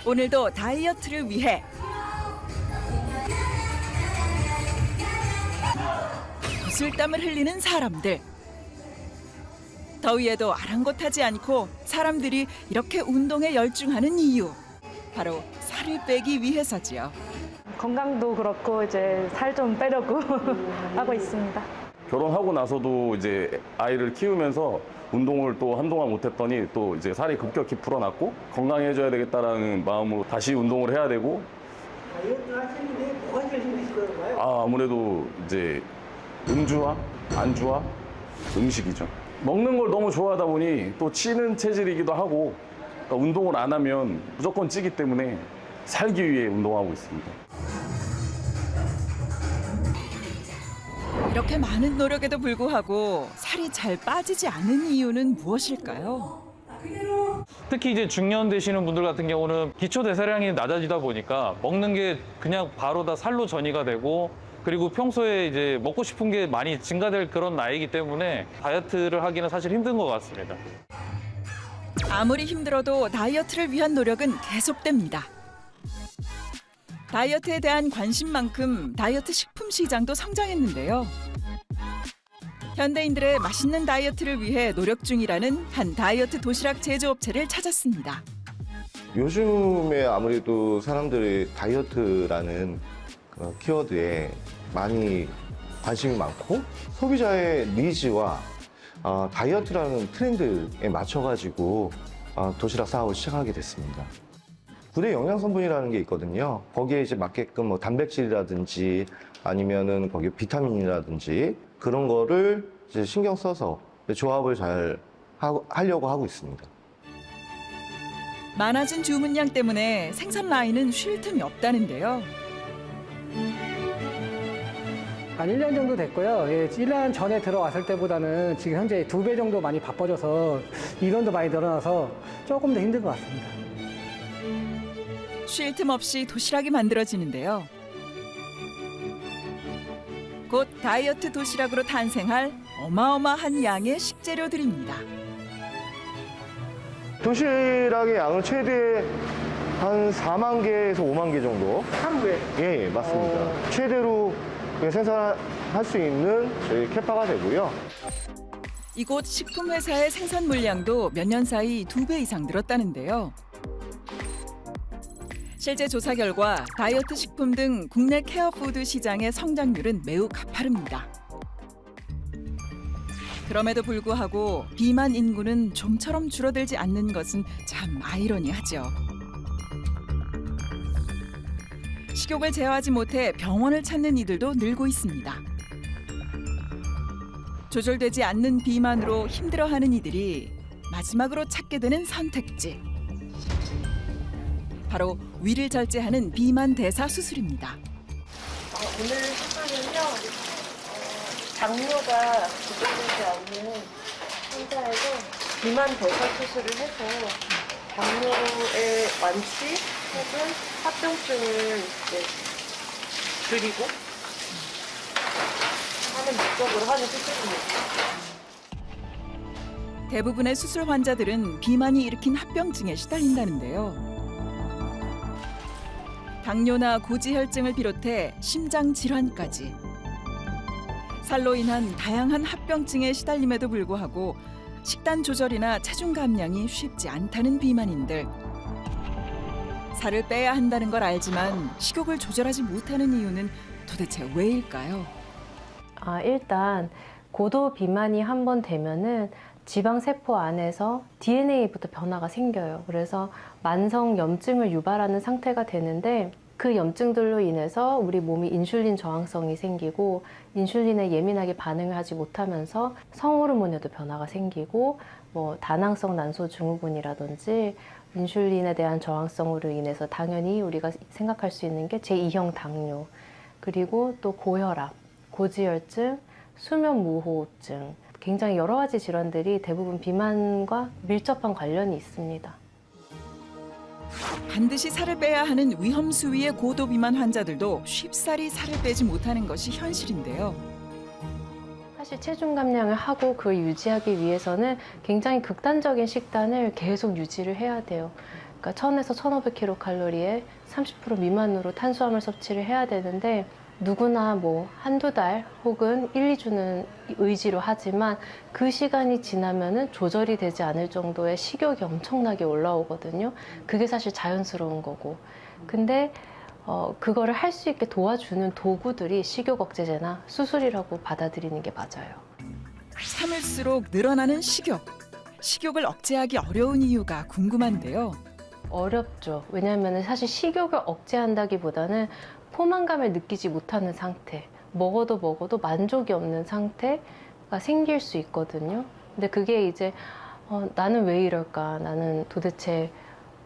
오늘도 다이어트를 위해 구슬땀을 흘리는 사람들. 더위에도 아랑곳하지 않고 사람들이 이렇게 운동에 열중하는 이유. 바로 살을 빼기 위해서지요. 건강도 그렇고 이제 살 좀 빼려고 하고 있습니다. 결혼하고 나서도 이제 아이를 키우면서 운동을 또 한동안 못했더니 또 이제 살이 급격히 불어났고 건강해져야 되겠다라는 마음으로 다시 운동을 해야 되고. 다이어트 하시는데 뭐가 제일 힘드실까요? 아무래도 이제 음주와 안주와 음식이죠. 먹는 걸 너무 좋아하다 보니 또 찌는 체질이기도 하고, 그러니까 운동을 안 하면 무조건 찌기 때문에 살기 위해 운동하고 있습니다. 이렇게 많은 노력에도 불구하고 살이 잘 빠지지 않는 이유는 무엇일까요? 특히 이제 중년 되시는 분들 같은 경우는 기초 대사량이 낮아지다 보니까 먹는 게 그냥 바로 다 살로 전이가 되고, 그리고 평소에 이제 먹고 싶은 게 많이 증가될 그런 나이이기 때문에 다이어트를 하기는 사실 힘든 것 같습니다. 아무리 힘들어도 다이어트를 위한 노력은 계속됩니다. 다이어트에 대한 관심만큼 다이어트 식품 시장도 성장했는데요. 현대인들의 맛있는 다이어트를 위해 노력 중이라는 한 다이어트 도시락 제조업체를 찾았습니다. 요즘에 아무래도 사람들이 다이어트라는 그 키워드에 많이 관심이 많고 소비자의 니즈와 다이어트라는 트렌드에 맞춰가지고 도시락 사업을 시작하게 됐습니다. 9대 영양성분이라는 게 있거든요. 거기에 이제 맞게끔 뭐 단백질이라든지 아니면은 거기 비타민이라든지 그런 거를 이제 신경 써서 조합을 잘 하려고 하고 있습니다. 많아진 주문량 때문에 생산 라인은 쉴 틈이 없다는데요. 한 1년 정도 됐고요. 1년 전에 들어왔을 때보다는 지금 현재 2배 정도 많이 바빠져서 인원도 많이 늘어나서 조금 더 힘든 것 같습니다. 쉴 틈 없이 도시락이 만들어지는데요. 곧 다이어트 도시락으로 탄생할 어마어마한 양의 식재료들입니다. 도시락의 양은 최대 한 4만 개에서 5만 개 정도. 하루에? 예, 맞습니다. 최대로 생산할 수 있는 저희 캐파가 되고요. 이곳 식품회사의 생산 물량도 몇 년 사이 2배 이상 늘었다는데요. 실제 조사 결과 다이어트 식품 등 국내 케어푸드 시장의 성장률은 매우 가파릅니다. 그럼에도 불구하고 비만 인구는 좀처럼 줄어들지 않는 것은 참 아이러니하죠. 식욕을 제어하지 못해 병원을 찾는 이들도 늘고 있습니다. 조절되지 않는 비만으로 힘들어하는 이들이 마지막으로 찾게 되는 선택지. 바로 위를 절제하는 비만 대사 수술입니다. 오늘 수술은요, 당뇨가 조절되지 않는 환자에게 비만 대사 수술을 해서 당뇨의 완치 혹은 합병증을 이제 줄이고 하는 목적으로 하는 수술입니다. 대부분의 수술 환자들은 비만이 일으킨 합병증에 시달린다는데요. 당뇨나 고지혈증을 비롯해 심장 질환까지 살로 인한 다양한 합병증에 시달림에도 불구하고 식단 조절이나 체중 감량이 쉽지 않다는 비만인들. 살을 빼야 한다는 걸 알지만 식욕을 조절하지 못하는 이유는 도대체 왜일까요? 일단 고도 비만이 한번 되면은 지방 세포 안에서 DNA부터 변화가 생겨요. 그래서 만성 염증을 유발하는 상태가 되는데 그 염증들로 인해서 우리 몸이 인슐린 저항성이 생기고 인슐린에 예민하게 반응을 하지 못하면서 성호르몬에도 변화가 생기고 뭐 다낭성 난소 증후군이라든지 인슐린에 대한 저항성으로 인해서 당연히 우리가 생각할 수 있는 게 제2형 당뇨, 그리고 또 고혈압, 고지혈증, 수면 무호흡증, 굉장히 여러 가지 질환들이 대부분 비만과 밀접한 관련이 있습니다. 반드시 살을 빼야 하는 위험 수위의 고도 비만 환자들도 쉽사리 살을 빼지 못하는 것이 현실인데요. 사실 체중 감량을 하고 그걸 유지하기 위해서는 굉장히 극단적인 식단을 계속 유지를 해야 돼요. 그러니까 1000에서 1500kcal에 30% 미만으로 탄수화물 섭취를 해야 되는데 누구나 뭐 한두 달 혹은 1, 2주는 의지로 하지만 그 시간이 지나면은 조절이 되지 않을 정도의 식욕이 엄청나게 올라오거든요. 그게 사실 자연스러운 거고. 근데 그거를 할 수 있게 도와주는 도구들이 식욕 억제제나 수술이라고 받아들이는 게 맞아요. 참을수록 늘어나는 식욕. 식욕을 억제하기 어려운 이유가 궁금한데요. 어렵죠. 왜냐하면 사실 식욕을 억제한다기보다는 포만감을 느끼지 못하는 상태, 먹어도 만족이 없는 상태가 생길 수 있거든요. 근데 그게 이제 나는 왜 이럴까? 나는 도대체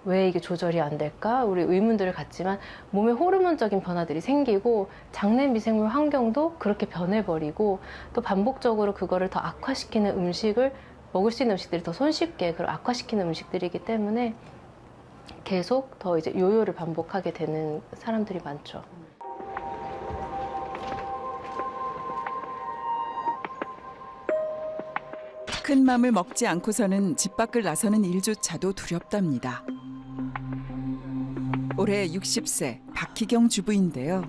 왜 이게 조절이 안 될까? 우리 의문들을 갖지만 몸에 호르몬적인 변화들이 생기고 장내 미생물 환경도 그렇게 변해버리고 또 반복적으로 그거를 더 악화시키는 음식을 먹을 수 있는 음식들이 더 손쉽게 그걸 악화시키는 음식들이기 때문에 계속 더 이제 요요를 반복하게 되는 사람들이 많죠. 큰 맘을 먹지 않고서는 집 밖을 나서는 일조차도 두렵답니다. 올해 60세 박희경 주부인데요.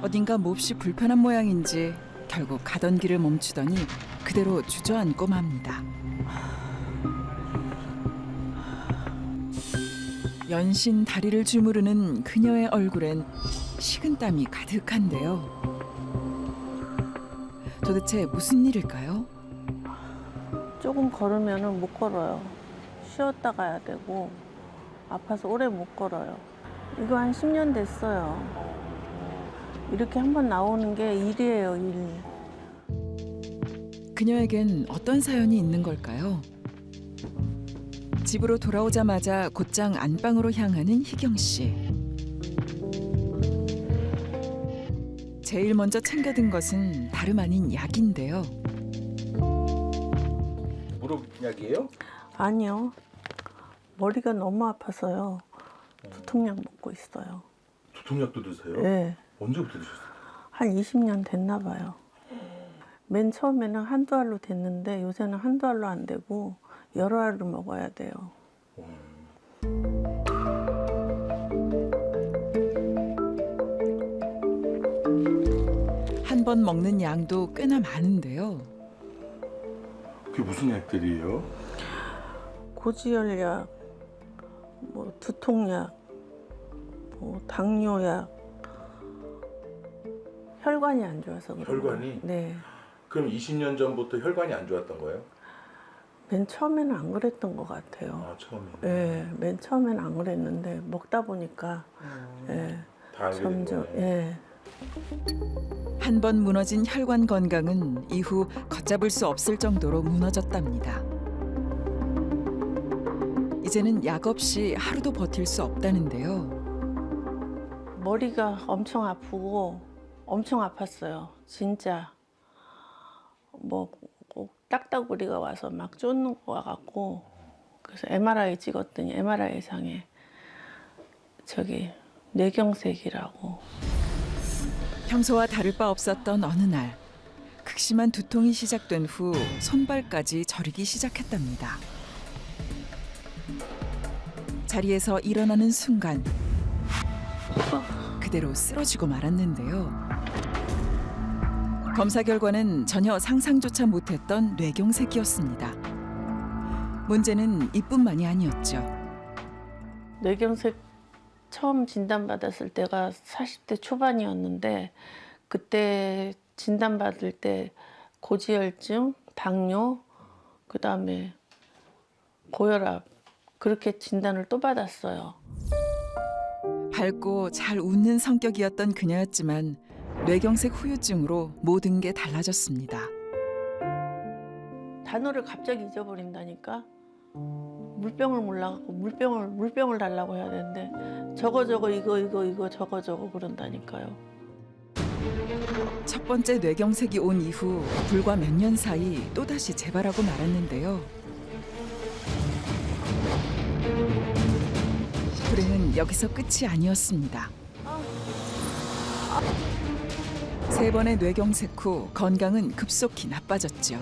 어딘가 몹시 불편한 모양인지 결국 가던 길을 멈추더니 그대로 주저앉고 맙니다. 연신 다리를 주무르는 그녀의 얼굴엔 식은땀이 가득한데요. 도대체 무슨 일일까요? 조금 걸으면 못 걸어요. 쉬었다 가야 되고 아파서 오래 못 걸어요. 이거 한 10년 됐어요. 이렇게 한번 나오는 게 일이에요, 일. 그녀에겐 어떤 사연이 있는 걸까요? 집으로 돌아오자마자 곧장 안방으로 향하는 희경 씨. 제일 먼저 챙겨든 것은 다름 아닌 약인데요. 무릎 약이에요? 아니요. 머리가 너무 아파서요. 두통약 먹고 있어요. 두통약도 드세요? 네. 언제부터 드셨어요? 한 20년 됐나 봐요. 맨 처음에는 한두 알로 됐는데 요새는 한두 알로 안 되고 여러 알을 먹어야 돼요. 한 번 먹는 양도 꽤나 많은데요. 그게 무슨 약들이에요? 고지혈약, 뭐 두통약, 뭐 당뇨약. 혈관이 안 좋아서 그래요. 혈관이? 네. 그럼 20년 전부터 혈관이 안 좋았던 거예요? 맨 처음에는 안 그랬던 것 같아요. 아, 처음에. 네, 맨 처음에는 안 그랬는데 먹다 보니까 예, 다 알게 된 점점 거예요. 예. 한 번 무너진 혈관 건강은 이후 걷잡을 수 없을 정도로 무너졌답니다. 이제는 약 없이 하루도 버틸 수 없다는데요. 머리가 엄청 아프고 엄청 아팠어요. 진짜 뭐 꼭 딱따구리가 와서 막 쫓는 거 같고 그래서 MRI 찍었더니 MRI 상에 저기 뇌경색이라고. 평소와 다를 바 없었던 어느 날 극심한 두통이 시작된 후 손발까지 저리기 시작했답니다. 자리에서 일어나는 순간 그대로 쓰러지고 말았는데요. 검사 결과는 전혀 상상조차 못했던 뇌경색이었습니다. 문제는 이뿐만이 아니었죠. 뇌경색 처음 진단받았을 때가 40대 초반이었는데 그때 진단받을 때 고지혈증, 당뇨, 그다음에 고혈압 그렇게 진단을 또 받았어요. 밝고 잘 웃는 성격이었던 그녀였지만 뇌경색 후유증으로 모든 게 달라졌습니다. 단어를 갑자기 잊어버린다니까. 물병을 몰라갖고 물병을 달라고 해야 되는데 저거 이거 저거 그런다니까요. 첫 번째 뇌경색이 온 이후 불과 몇 년 사이 또다시 재발하고 말았는데요. 불행은 여기서 끝이 아니었습니다. 세 번의 뇌경색 후 건강은 급속히 나빠졌죠.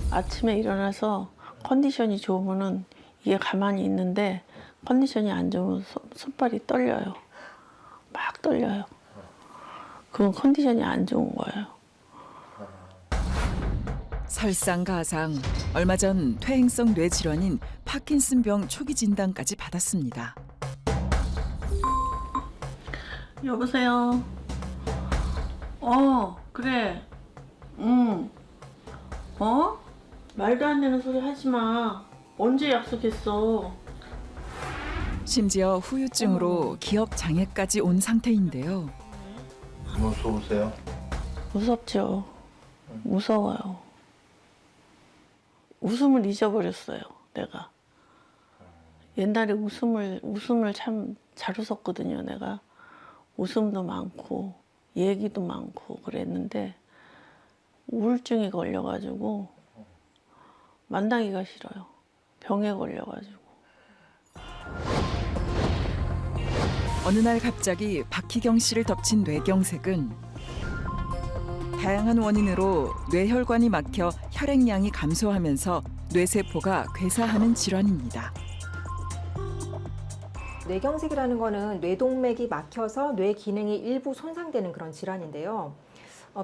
아침에 일어나서 컨디션이 좋으면은 이게 가만히 있는데 컨디션이 안 좋으면 손발이 떨려요. 막 떨려요. 그건 컨디션이 안 좋은 거예요. 설상가상 얼마 전 퇴행성 뇌질환인 파킨슨병 초기 진단까지 받았습니다. 여보세요. 그래. 말도 안 되는 소리 하지 마. 언제 약속했어? 심지어 후유증으로 기억 장애까지 온 상태인데요. 무서우세요? 무섭죠. 무서워요. 웃음을 잊어버렸어요, 내가. 옛날에 웃음을 참 잘 웃었거든요, 내가. 웃음도 많고, 얘기도 많고 그랬는데, 우울증이 걸려가지고, 만나기가 싫어요. 병에 걸려가지고. 어느 날 갑자기 박희경 씨를 덮친 뇌경색은 다양한 원인으로 뇌혈관이 막혀 혈액량이 감소하면서 뇌세포가 괴사하는 질환입니다. 뇌경색이라는 거는 뇌동맥이 막혀서 뇌 기능이 일부 손상되는 그런 질환인데요.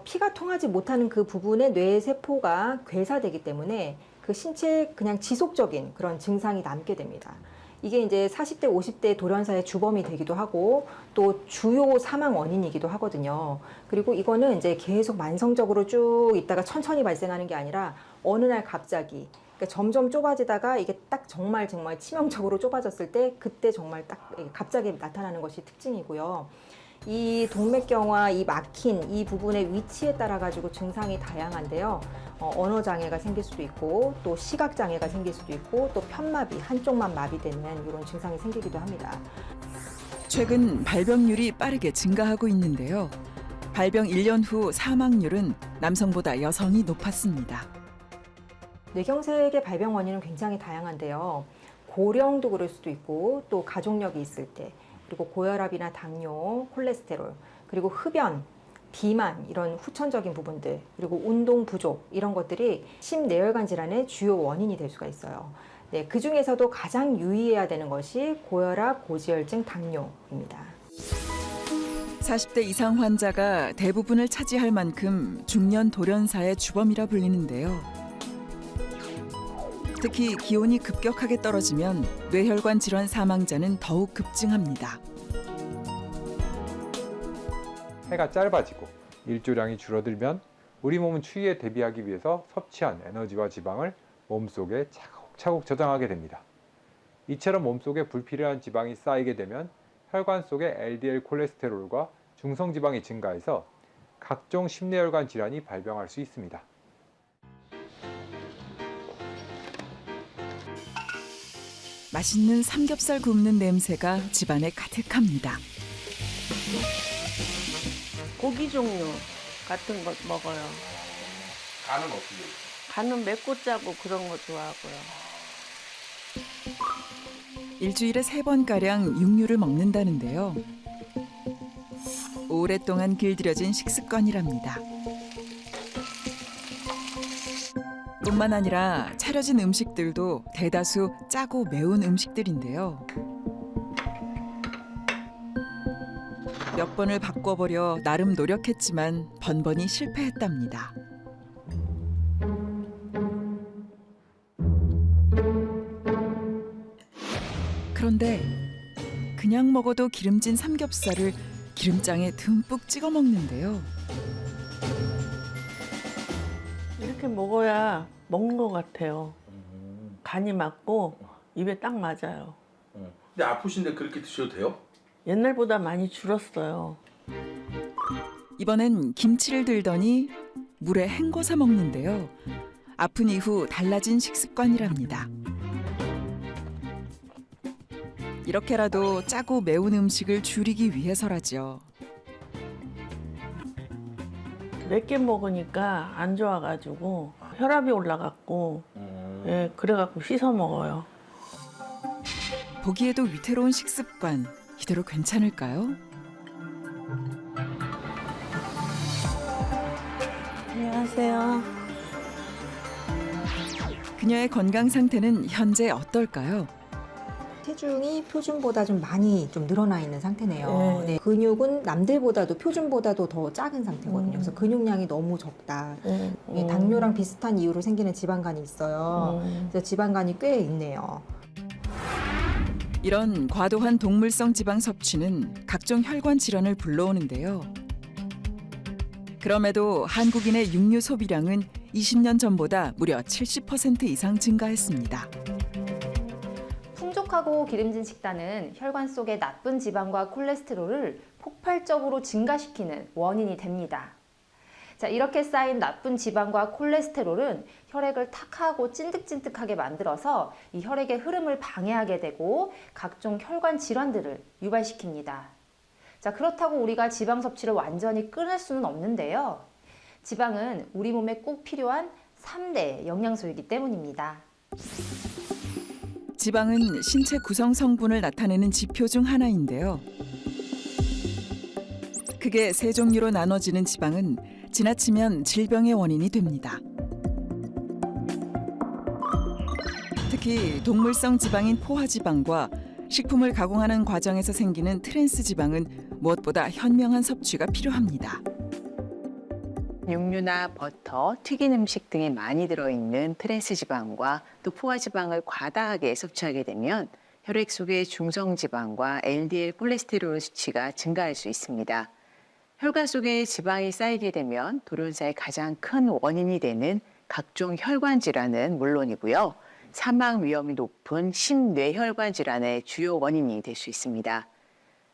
피가 통하지 못하는 그 부분에 뇌세포가 괴사되기 때문에 그 신체에 그냥 지속적인 그런 증상이 남게 됩니다. 이게 이제 40대, 50대 돌연사의 주범이 되기도 하고 또 주요 사망 원인이기도 하거든요. 그리고 이거는 이제 계속 만성적으로 쭉 있다가 천천히 발생하는 게 아니라 어느 날 갑자기 그러니까 점점 좁아지다가 이게 딱 정말 치명적으로 좁아졌을 때 그때 정말 딱 갑자기 나타나는 것이 특징이고요. 이 동맥경화, 이 막힌 이 부분의 위치에 따라 가지고 증상이 다양한데요. 언어 장애가 생길 수도 있고 또 시각 장애가 생길 수도 있고 또 편마비, 한쪽만 마비되는 이런 증상이 생기기도 합니다. 최근 발병률이 빠르게 증가하고 있는데요. 발병 1년 후 사망률은 남성보다 여성이 높았습니다. 뇌경색의 발병 원인은 굉장히 다양한데요. 고령도 그럴 수도 있고 또 가족력이 있을 때 그리고 고혈압이나 당뇨, 콜레스테롤, 그리고 흡연, 비만 이런 후천적인 부분들 그리고 운동 부족 이런 것들이 심뇌혈관 질환의 주요 원인이 될 수가 있어요. 네, 그 중에서도 가장 유의해야 되는 것이 고혈압, 고지혈증, 당뇨입니다. 40대 이상 환자가 대부분을 차지할 만큼 중년 돌연사의 주범이라 불리는데요. 특히 기온이 급격하게 떨어지면 뇌혈관 질환 사망자는 더욱 급증합니다. 해가 짧아지고 일조량이 줄어들면 우리 몸은 추위에 대비하기 위해서 섭취한 에너지와 지방을 몸속에 차곡차곡 저장하게 됩니다. 이처럼 몸속에 불필요한 지방이 쌓이게 되면 혈관 속의 LDL 콜레스테롤과 중성지방이 증가해서 각종 심뇌혈관 질환이 발병할 수 있습니다. 맛있는 삼겹살 굽는 냄새가 집안에 가득합니다. 고기 종류 같은 것 먹어요. 간은 어떻게 해요? 간은 맵고 짜고 그런 거 좋아하고요. 일주일에 3번가량 육류를 먹는다는데요. 오랫동안 길들여진 식습관이랍니다. 뿐만 아니라 차려진 음식들도 대다수 짜고 매운 음식들인데요. 몇 번을 바꿔보려 나름 노력했지만 번번이 실패했답니다. 그런데 그냥 먹어도 기름진 삼겹살을 기름장에 듬뿍 찍어 먹는데요. 이렇게 먹어야 먹는 것 같아요. 간이 맞고 입에 딱 맞아요. 근데 아프신데 그렇게 드셔도 돼요? 옛날보다 많이 줄었어요. 이번엔 김치를 들더니 물에 헹궈서 먹는데요. 아픈 이후 달라진 식습관이랍니다. 이렇게라도 짜고 매운 음식을 줄이기 위해서라죠. 맵게 먹으니까 안 좋아가지고 혈압이 올라갔고 예, 그래갖고 씻어 먹어요. 보기에도 위태로운 식습관 이대로 괜찮을까요? 안녕하세요. 그녀의 건강 상태는 현재 어떨까요? 체중이 표준보다 좀 많이 좀 늘어나 있는 상태네요. 네, 근육은 남들보다도 표준보다도 더 작은 상태거든요. 그래서 근육량이 너무 적다. 네, 당뇨랑 비슷한 이유로 생기는 지방간이 있어요. 그래서 지방간이 꽤 있네요. 이런 과도한 동물성 지방 섭취는 각종 혈관 질환을 불러오는데요. 그럼에도 한국인의 육류 소비량은 20년 전보다 무려 70% 이상 증가했습니다. 풍족하고 기름진 식단은 혈관 속의 나쁜 지방과 콜레스테롤을 폭발적으로 증가시키는 원인이 됩니다. 자, 이렇게 쌓인 나쁜 지방과 콜레스테롤은 혈액을 탁하고 찐득찐득하게 만들어서 이 혈액의 흐름을 방해하게 되고 각종 혈관 질환들을 유발시킵니다. 자, 그렇다고 우리가 지방 섭취를 완전히 끊을 수는 없는데요. 지방은 우리 몸에 꼭 필요한 3대 영양소이기 때문입니다. 지방은 신체 구성 성분을 나타내는 지표 중 하나인데요. 크게 세 종류로 나눠지는 지방은 지나치면 질병의 원인이 됩니다. 특히 동물성 지방인 포화지방과 식품을 가공하는 과정에서 생기는 트랜스 지방은 무엇보다 현명한 섭취가 필요합니다. 육류나 버터, 튀긴 음식 등에 많이 들어있는 트랜스 지방과 또 포화 지방을 과다하게 섭취하게 되면 혈액 속의 중성 지방과 LDL 콜레스테롤 수치가 증가할 수 있습니다. 혈관 속에 지방이 쌓이게 되면 돌연사의 가장 큰 원인이 되는 각종 혈관 질환은 물론이고요. 사망 위험이 높은 심뇌혈관 질환의 주요 원인이 될 수 있습니다.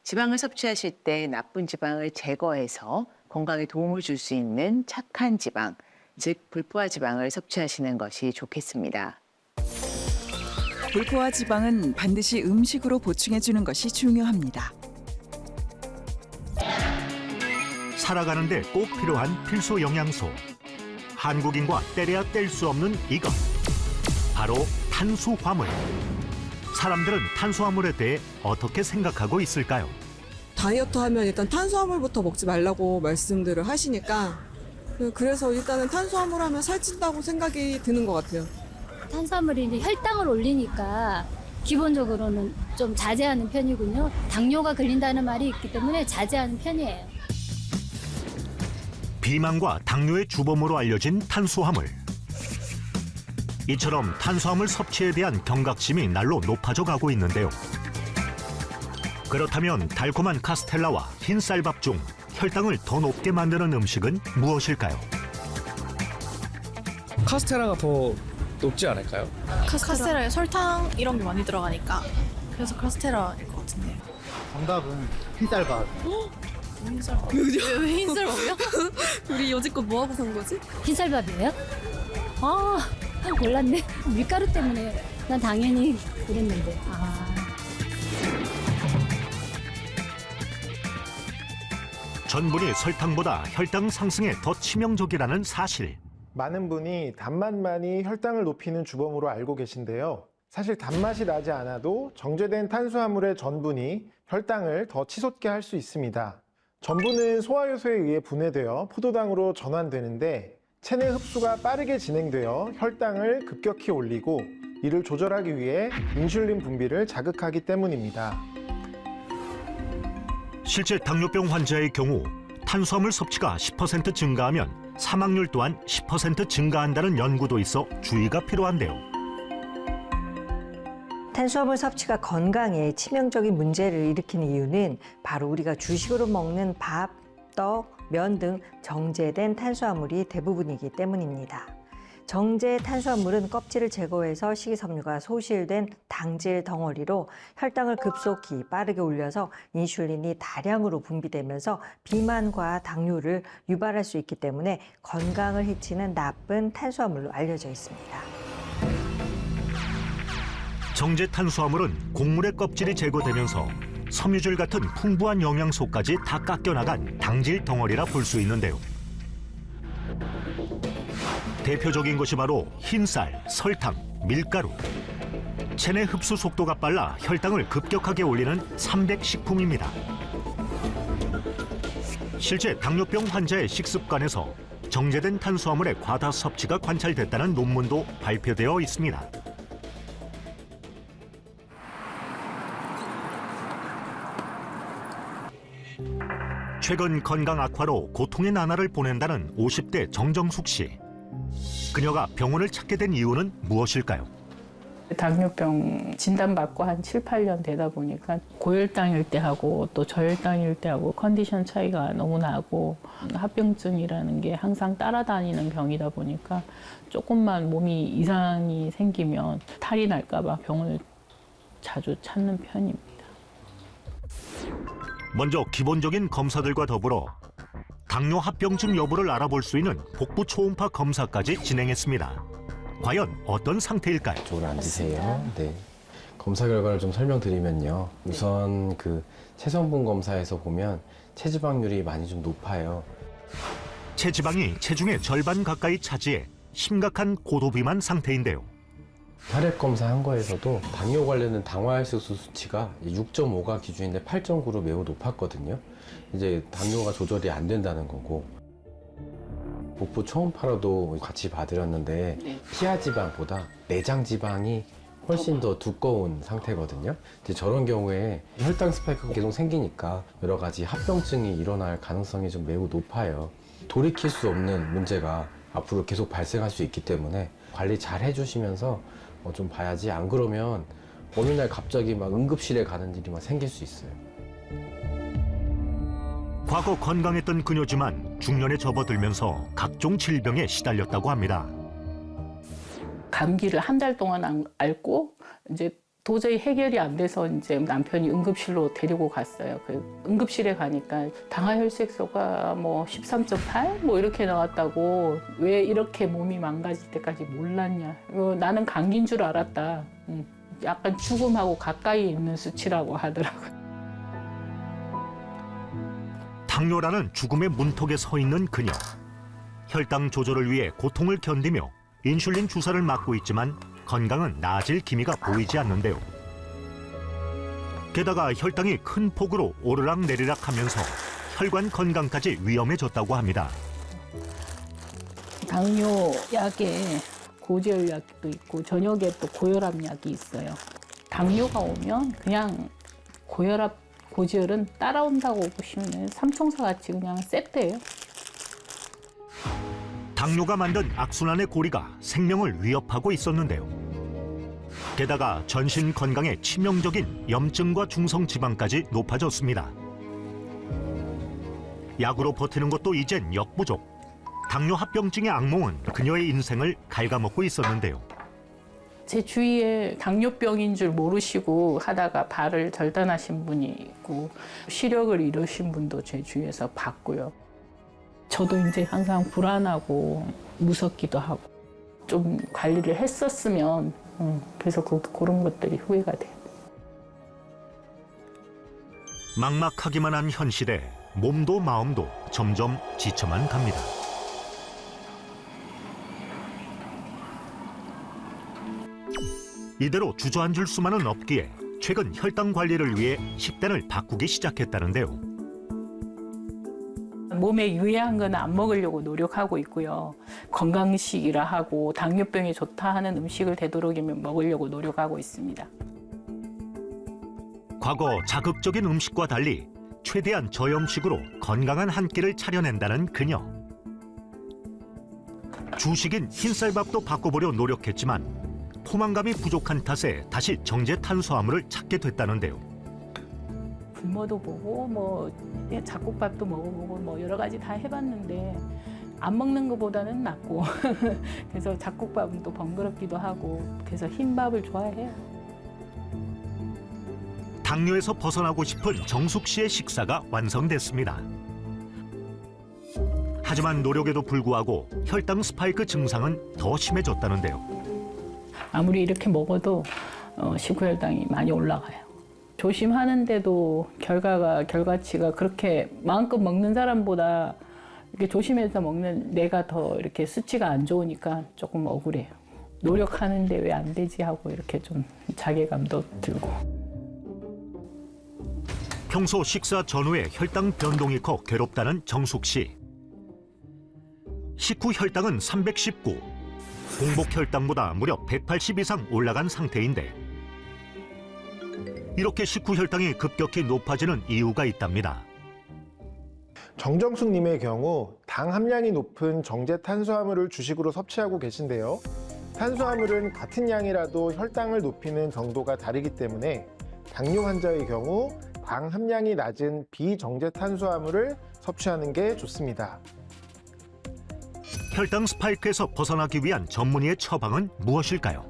지방을 섭취하실 때 나쁜 지방을 제거해서 건강에 도움을 줄 수 있는 착한 지방, 즉 불포화 지방을 섭취하시는 것이 좋겠습니다. 불포화 지방은 반드시 음식으로 보충해 주는 것이 중요합니다. 살아가는 데 꼭 필요한 필수 영양소. 한국인과 떼려야 뗄 수 없는 이것. 바로 탄수화물. 사람들은 탄수화물에 대해 어떻게 생각하고 있을까요? 다이어트 하면 일단 탄수화물부터 먹지 말라고 말씀들을 하시니까 그래서 일단은 탄수화물 하면 살찐다고 생각이 드는 것 같아요. 탄수화물이 이제 혈당을 올리니까 기본적으로는 좀 자제하는 편이군요. 당뇨가 걸린다는 말이 있기 때문에 자제하는 편이에요. 비만과 당뇨의 주범으로 알려진 탄수화물. 이처럼 탄수화물 섭취에 대한 경각심이 날로 높아져 가고 있는데요. 그렇다면 달콤한 카스텔라와 흰쌀밥 중 혈당을 더 높게 만드는 음식은 무엇일까요? 카스테라가 더 높지 않을까요? 카스테라에 설탕 이런 게 많이 들어가니까 그래서 카스테라일 것 같은데요. 정답은 흰쌀밥. 흰쌀밥. 왜 흰쌀밥이요? 우리 여지껏 뭐하고 산 거지? 흰쌀밥이에요? 아, 몰랐네. 밀가루 때문에 난 당연히 그랬는데. 전분이 설탕보다 혈당 상승에 더 치명적이라는 사실. 많은 분이 단맛만이 혈당을 높이는 주범으로 알고 계신데요. 사실 단맛이 나지 않아도 정제된 탄수화물의 전분이 혈당을 더 치솟게 할 수 있습니다. 전분은 소화효소에 의해 분해되어 포도당으로 전환되는데 체내 흡수가 빠르게 진행되어 혈당을 급격히 올리고 이를 조절하기 위해 인슐린 분비를 자극하기 때문입니다. 실제 당뇨병 환자의 경우 탄수화물 섭취가 10% 증가하면 사망률 또한 10% 증가한다는 연구도 있어 주의가 필요한데요. 탄수화물 섭취가 건강에 치명적인 문제를 일으키는 이유는 바로 우리가 주식으로 먹는 밥, 떡, 면 등 정제된 탄수화물이 대부분이기 때문입니다. 정제 탄수화물은 껍질을 제거해서 식이섬유가 소실된 당질 덩어리로 혈당을 급속히 빠르게 올려서 인슐린이 다량으로 분비되면서 비만과 당뇨를 유발할 수 있기 때문에 건강을 해치는 나쁜 탄수화물로 알려져 있습니다. 정제 탄수화물은 곡물의 껍질이 제거되면서 섬유질 같은 풍부한 영양소까지 다 깎여나간 당질 덩어리라 볼 수 있는데요. 대표적인 것이 바로 흰쌀, 설탕, 밀가루. 체내 흡수 속도가 빨라 혈당을 급격하게 올리는 삼백식품입니다. 실제 당뇨병 환자의 식습관에서 정제된 탄수화물의 과다 섭취가 관찰됐다는 논문도 발표되어 있습니다. 최근 건강 악화로 고통의 나날을 보낸다는 50대 정정숙 씨. 그녀가 병원을 찾게 된 이유는 무엇일까요? 당뇨병 진단받고 한 7, 8년 되다 보니까 고혈당일 때 하고 또 저혈당일 때 하고 컨디션 차이가 너무 나고 합병증이라는 게 항상 따라다니는 병이다 보니까 조금만 몸이 이상이 생기면 탈이 날까 봐 병원을 자주 찾는 편입니다. 먼저 기본적인 검사들과 더불어 당뇨 합병증 여부를 알아볼 수 있는 복부 초음파 검사까지 진행했습니다. 과연 어떤 상태일까요? 이쪽으로 앉으세요. 네. 검사 결과를 좀 설명드리면요. 우선 그 체성분 검사에서 보면 체지방률이 많이 좀 높아요. 체지방이 체중의 절반 가까이 차지해 심각한 고도비만 상태인데요. 혈액 검사한 거에서도 당뇨 관련된 당화혈색소 수치가 6.5가 기준인데 8.9로 매우 높았거든요. 이제 당뇨가 조절이 안 된다는 거고. 복부 초음파로도 같이 봐드렸는데 피하 지방보다 내장 지방이 훨씬 더 두꺼운 상태거든요. 이제 저런 경우에 혈당 스파이크가 계속 생기니까 여러 가지 합병증이 일어날 가능성이 좀 매우 높아요. 돌이킬 수 없는 문제가 앞으로 계속 발생할 수 있기 때문에 관리 잘 해주시면서 좀 봐야지, 안 그러면 어느 날 갑자기 막 응급실에 가는 일이 막 생길 수 있어요. 과거 건강했던 그녀지만 중년에 접어들면서 각종 질병에 시달렸다고 합니다. 감기를 한 달 동안 앓고 이제 도저히 해결이 안 돼서 이제 남편이 응급실로 데리고 갔어요. 그 응급실에 가니까 당화혈색소가 뭐 13.8 뭐 이렇게 나왔다고. 왜 이렇게 몸이 망가질 때까지 몰랐냐. 나는 감기인 줄 알았다. 약간 죽음하고 가까이 있는 수치라고 하더라고요. 당뇨라는 죽음의 문턱에 서 있는 그녀. 혈당 조절을 위해 고통을 견디며 인슐린 주사를 맞고 있지만 건강은 나아질 기미가 보이지 않는데요. 게다가 혈당이 큰 폭으로 오르락내리락 하면서 혈관 건강까지 위험해졌다고 합니다. 당뇨 약에 고지혈약도 있고 저녁에 또 고혈압 약이 있어요. 당뇨가 오면 그냥 고혈압, 고지혈은 따라온다고 보시면 돼요. 삼총사 같이 그냥 세트예요. 당뇨가 만든 악순환의 고리가 생명을 위협하고 있었는데요. 게다가 전신 건강에 치명적인 염증과 중성지방까지 높아졌습니다. 약으로 버티는 것도 이젠 역부족. 당뇨 합병증의 악몽은 그녀의 인생을 갉아먹고 있었는데요. 제 주위에 당뇨병인 줄 모르시고 하다가 발을 절단하신 분이 있고 시력을 잃으신 분도 제 주위에서 봤고요. 저도 이제 항상 불안하고 무섭기도 하고 좀 관리를 했었으면 그래서 그런 것들이 후회가 돼요. 막막하기만 한 현실에 몸도 마음도 점점 지쳐만 갑니다. 이대로 주저앉을 수만은 없기에 최근 혈당 관리를 위해 식단을 바꾸기 시작했다는데요. 몸에 유해한 건 안 먹으려고 노력하고 있고요. 건강식이라 하고 당뇨병에 좋다 하는 음식을 되도록이면 먹으려고 노력하고 있습니다. 과거 자극적인 음식과 달리 최대한 저염식으로 건강한 한 끼를 차려낸다는 그녀. 주식인 흰쌀밥도 바꿔보려 노력했지만 포만감이 부족한 탓에 다시 정제 탄수화물을 찾게 됐다는데요. 굶어도 보고 뭐 잡곡밥도 먹어보고 뭐 여러 가지 다 해봤는데 안 먹는 것보다는 낫고 그래서 잡곡밥은 또 번거롭기도 하고 그래서 흰밥을 좋아해요. 당뇨에서 벗어나고 싶은 정숙 씨의 식사가 완성됐습니다. 하지만 노력에도 불구하고 혈당 스파이크 증상은 더 심해졌다는데요. 아무리 이렇게 먹어도 식후혈당이 많이 올라가요. 조심하는데도 결과치가 그렇게 마음껏 먹는 사람보다 이렇게 조심해서 먹는 내가 더 이렇게 수치가 안 좋으니까 조금 억울해요. 노력하는데 왜 안 되지 하고 이렇게 좀 자괴감도 들고. 평소 식사 전후에 혈당 변동이 커 괴롭다는 정숙 씨. 식후 혈당은 319, 공복 혈당보다 무려 180 이상 올라간 상태인데 이렇게 식후 혈당이 급격히 높아지는 이유가 있답니다. 정정숙님의 경우 당 함량이 높은 정제 탄수화물을 주식으로 섭취하고 계신데요. 탄수화물은 같은 양이라도 혈당을 높이는 정도가 다르기 때문에 당뇨 환자의 경우 당 함량이 낮은 비정제 탄수화물을 섭취하는 게 좋습니다. 혈당 스파이크에서 벗어나기 위한 전문의의 처방은 무엇일까요?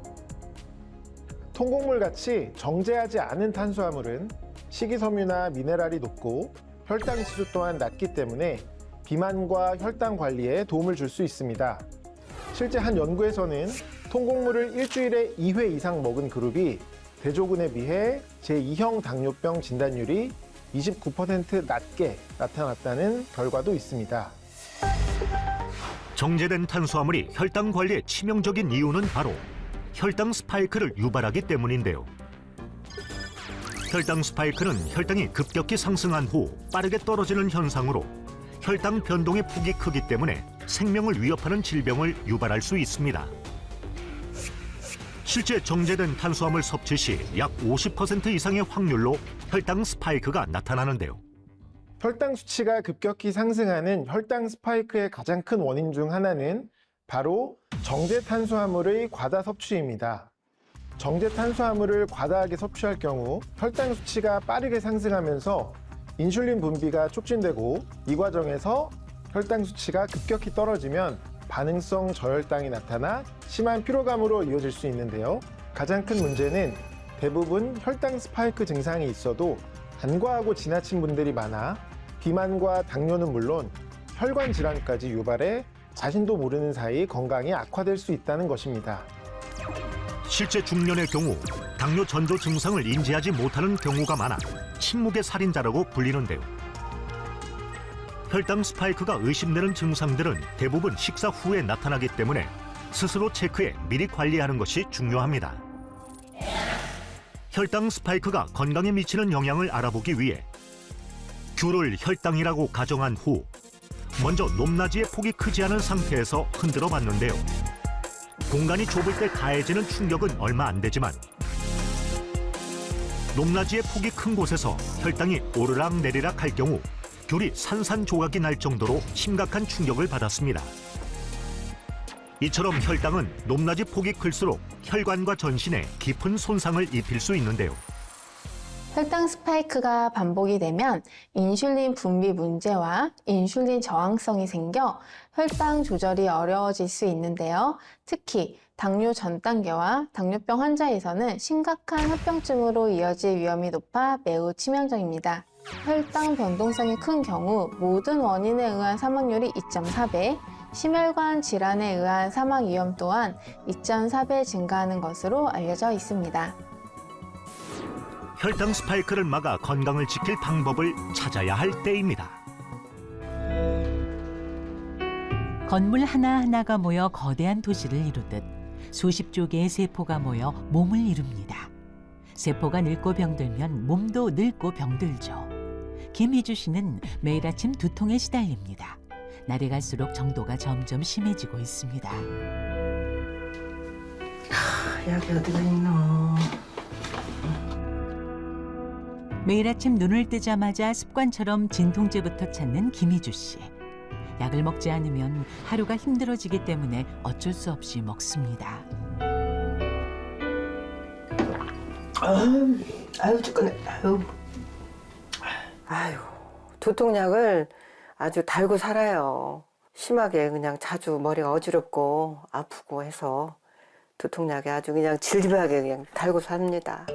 통곡물 같이 정제하지 않은 탄수화물은 식이섬유나 미네랄이 높고 혈당 지수 또한 낮기 때문에 비만과 혈당 관리에 도움을 줄 수 있습니다. 실제 한 연구에서는 통곡물을 일주일에 2회 이상 먹은 그룹이 대조군에 비해 제2형 당뇨병 진단율이 29% 낮게 나타났다는 결과도 있습니다. 정제된 탄수화물이 혈당 관리에 치명적인 이유는 바로 혈당 스파이크를 유발하기 때문인데요. 혈당 스파이크는 혈당이 급격히 상승한 후 빠르게 떨어지는 현상으로 혈당 변동의 폭이 크기 때문에 생명을 위협하는 질병을 유발할 수 있습니다. 실제 정제된 탄수화물 섭취 시 약 50% 이상의 확률로 혈당 스파이크가 나타나는데요. 혈당 수치가 급격히 상승하는 혈당 스파이크의 가장 큰 원인 중 하나는 바로 정제 탄수화물의 과다 섭취입니다. 정제 탄수화물을 과다하게 섭취할 경우 혈당 수치가 빠르게 상승하면서 인슐린 분비가 촉진되고 이 과정에서 혈당 수치가 급격히 떨어지면 반응성 저혈당이 나타나 심한 피로감으로 이어질 수 있는데요. 가장 큰 문제는 대부분 혈당 스파이크 증상이 있어도 간과하고 지나친 분들이 많아 비만과 당뇨는 물론 혈관 질환까지 유발해 자신도 모르는 사이 건강이 악화될 수 있다는 것입니다. 실제 중년의 경우 당뇨 전조 증상을 인지하지 못하는 경우가 많아 침묵의 살인자라고 불리는데요. 혈당 스파이크가 의심되는 증상들은 대부분 식사 후에 나타나기 때문에 스스로 체크해 미리 관리하는 것이 중요합니다. 혈당 스파이크가 건강에 미치는 영향을 알아보기 위해 귤을 혈당이라고 가정한 후 먼저 높낮이의 폭이 크지 않은 상태에서 흔들어 봤는데요. 공간이 좁을 때 가해지는 충격은 얼마 안 되지만 높낮이의 폭이 큰 곳에서 혈당이 오르락 내리락 할 경우 귤이 산산조각이 날 정도로 심각한 충격을 받았습니다. 이처럼 혈당은 높낮이 폭이 클수록 혈관과 전신에 깊은 손상을 입힐 수 있는데요. 혈당 스파이크가 반복이 되면 인슐린 분비 문제와 인슐린 저항성이 생겨 혈당 조절이 어려워질 수 있는데요. 특히 당뇨 전 단계와 당뇨병 환자에서는 심각한 합병증으로 이어질 위험이 높아 매우 치명적입니다. 혈당 변동성이 큰 경우 모든 원인에 의한 사망률이 2.4배, 심혈관 질환에 의한 사망 위험 또한 2.4배 증가하는 것으로 알려져 있습니다. 혈당 스파이크를 막아 건강을 지킬 방법을 찾아야 할 때입니다. 건물 하나하나가 모여 거대한 도시를 이루듯 수십 조 개의 세포가 모여 몸을 이룹니다. 세포가 늙고 병들면 몸도 늙고 병들죠. 김희주 씨는 매일 아침 두통에 시달립니다. 날이 갈수록 정도가 점점 심해지고 있습니다. 약이 어디가 있노? 매일 아침 눈을 뜨자마자 습관처럼 진통제부터 찾는 김희주 씨. 약을 먹지 않으면 하루가 힘들어지기 때문에 어쩔 수 없이 먹습니다. 아유 죽겠네. 아유 두통약을 아주 달고 살아요. 심하게 그냥 자주 머리가 어지럽고 아프고 해서 두통약에 아주 그냥 질비하게 그냥 달고 삽니다.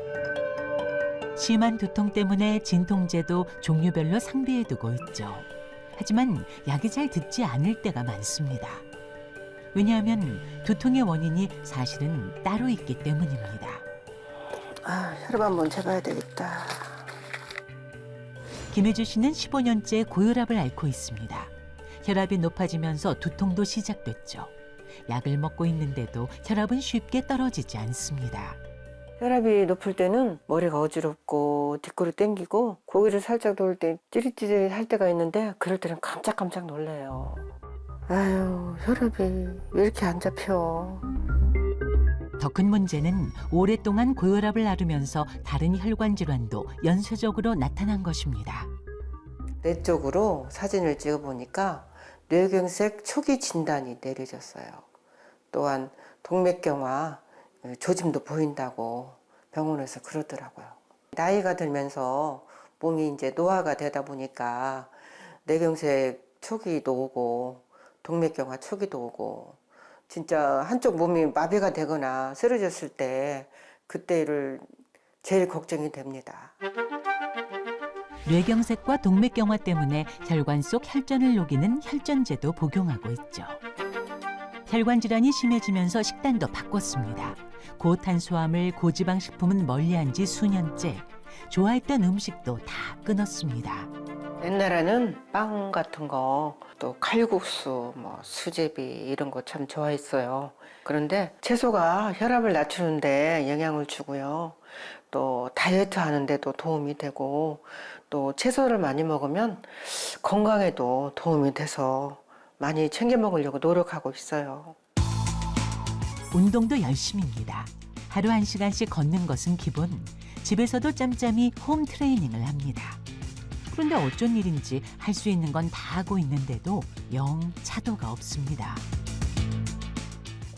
심한 두통 때문에 진통제도 종류별로 상비해두고 있죠. 하지만 약이 잘 듣지 않을 때가 많습니다. 왜냐하면 두통의 원인이 사실은 따로 있기 때문입니다. 혈압 한번 재봐야 되겠다. 김혜주 씨는 15년째 고혈압을 앓고 있습니다. 혈압이 높아지면서 두통도 시작됐죠. 약을 먹고 있는데도 혈압은 쉽게 떨어지지 않습니다. 혈압이 높을 때는 머리가 어지럽고 뒷골이 땡기고 고개를 살짝 돌 때 찌릿찌릿 할 때가 있는데 그럴 때는 깜짝깜짝 놀래요. 아유, 혈압이 왜 이렇게 안 잡혀? 더 큰 문제는 오랫동안 고혈압을 앓으면서 다른 혈관 질환도 연쇄적으로 나타난 것입니다. 뇌 쪽으로 사진을 찍어보니까 뇌경색 초기 진단이 내려졌어요. 또한 동맥경화 조짐도 보인다고 병원에서 그러더라고요. 나이가 들면서 몸이 이제 노화가 되다 보니까 뇌경색 초기도 오고 동맥경화 초기도 오고 진짜 한쪽 몸이 마비가 되거나 쓰러졌을 때 그때를 제일 걱정이 됩니다. 뇌경색과 동맥경화 때문에 혈관 속 혈전을 녹이는 혈전제도 복용하고 있죠. 혈관 질환이 심해지면서 식단도 바꿨습니다. 고탄수화물, 고지방 식품은 멀리한 지 수년째. 좋아했던 음식도 다 끊었습니다. 옛날에는 빵 같은 거, 또 칼국수, 수제비 이런 거 참 좋아했어요. 그런데 채소가 혈압을 낮추는데 영향을 주고요. 또 다이어트 하는데도 도움이 되고 또 채소를 많이 먹으면 건강에도 도움이 돼서 많이 챙겨 먹으려고 노력하고 있어요. 운동도 열심입니다. 하루 1시간씩 걷는 것은 기본. 집에서도 짬짬이 홈 트레이닝을 합니다. 그런데 어쩐 일인지 할 수 있는 건 다 하고 있는데도 영 차도가 없습니다.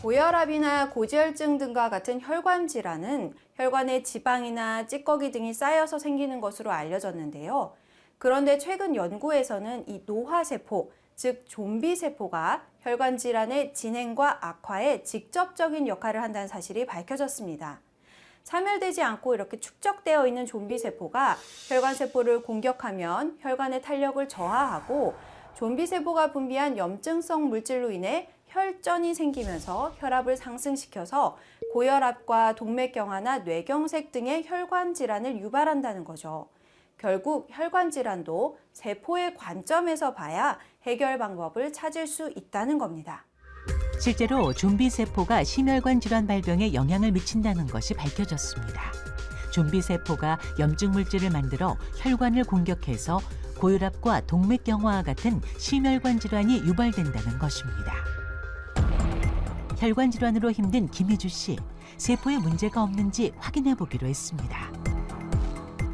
고혈압이나 고지혈증 등과 같은 혈관 질환은 혈관에 지방이나 찌꺼기 등이 쌓여서 생기는 것으로 알려졌는데요. 그런데 최근 연구에서는 이 노화세포, 즉 좀비세포가 혈관 질환의 진행과 악화에 직접적인 역할을 한다는 사실이 밝혀졌습니다. 사멸되지 않고 이렇게 축적되어 있는 좀비세포가 혈관세포를 공격하면 혈관의 탄력을 저하하고 좀비세포가 분비한 염증성 물질로 인해 혈전이 생기면서 혈압을 상승시켜서 고혈압과 동맥경화나 뇌경색 등의 혈관 질환을 유발한다는 거죠. 결국 혈관 질환도 세포의 관점에서 봐야 해결 방법을 찾을 수 있다는 겁니다. 실제로 좀비세포가 심혈관 질환 발병에 영향을 미친다는 것이 밝혀졌습니다. 좀비세포가 염증 물질을 만들어 혈관을 공격해서 고혈압과 동맥경화와 같은 심혈관 질환이 유발된다는 것입니다. 혈관 질환으로 힘든 김희주 씨, 세포에 문제가 없는지 확인해 보기로 했습니다.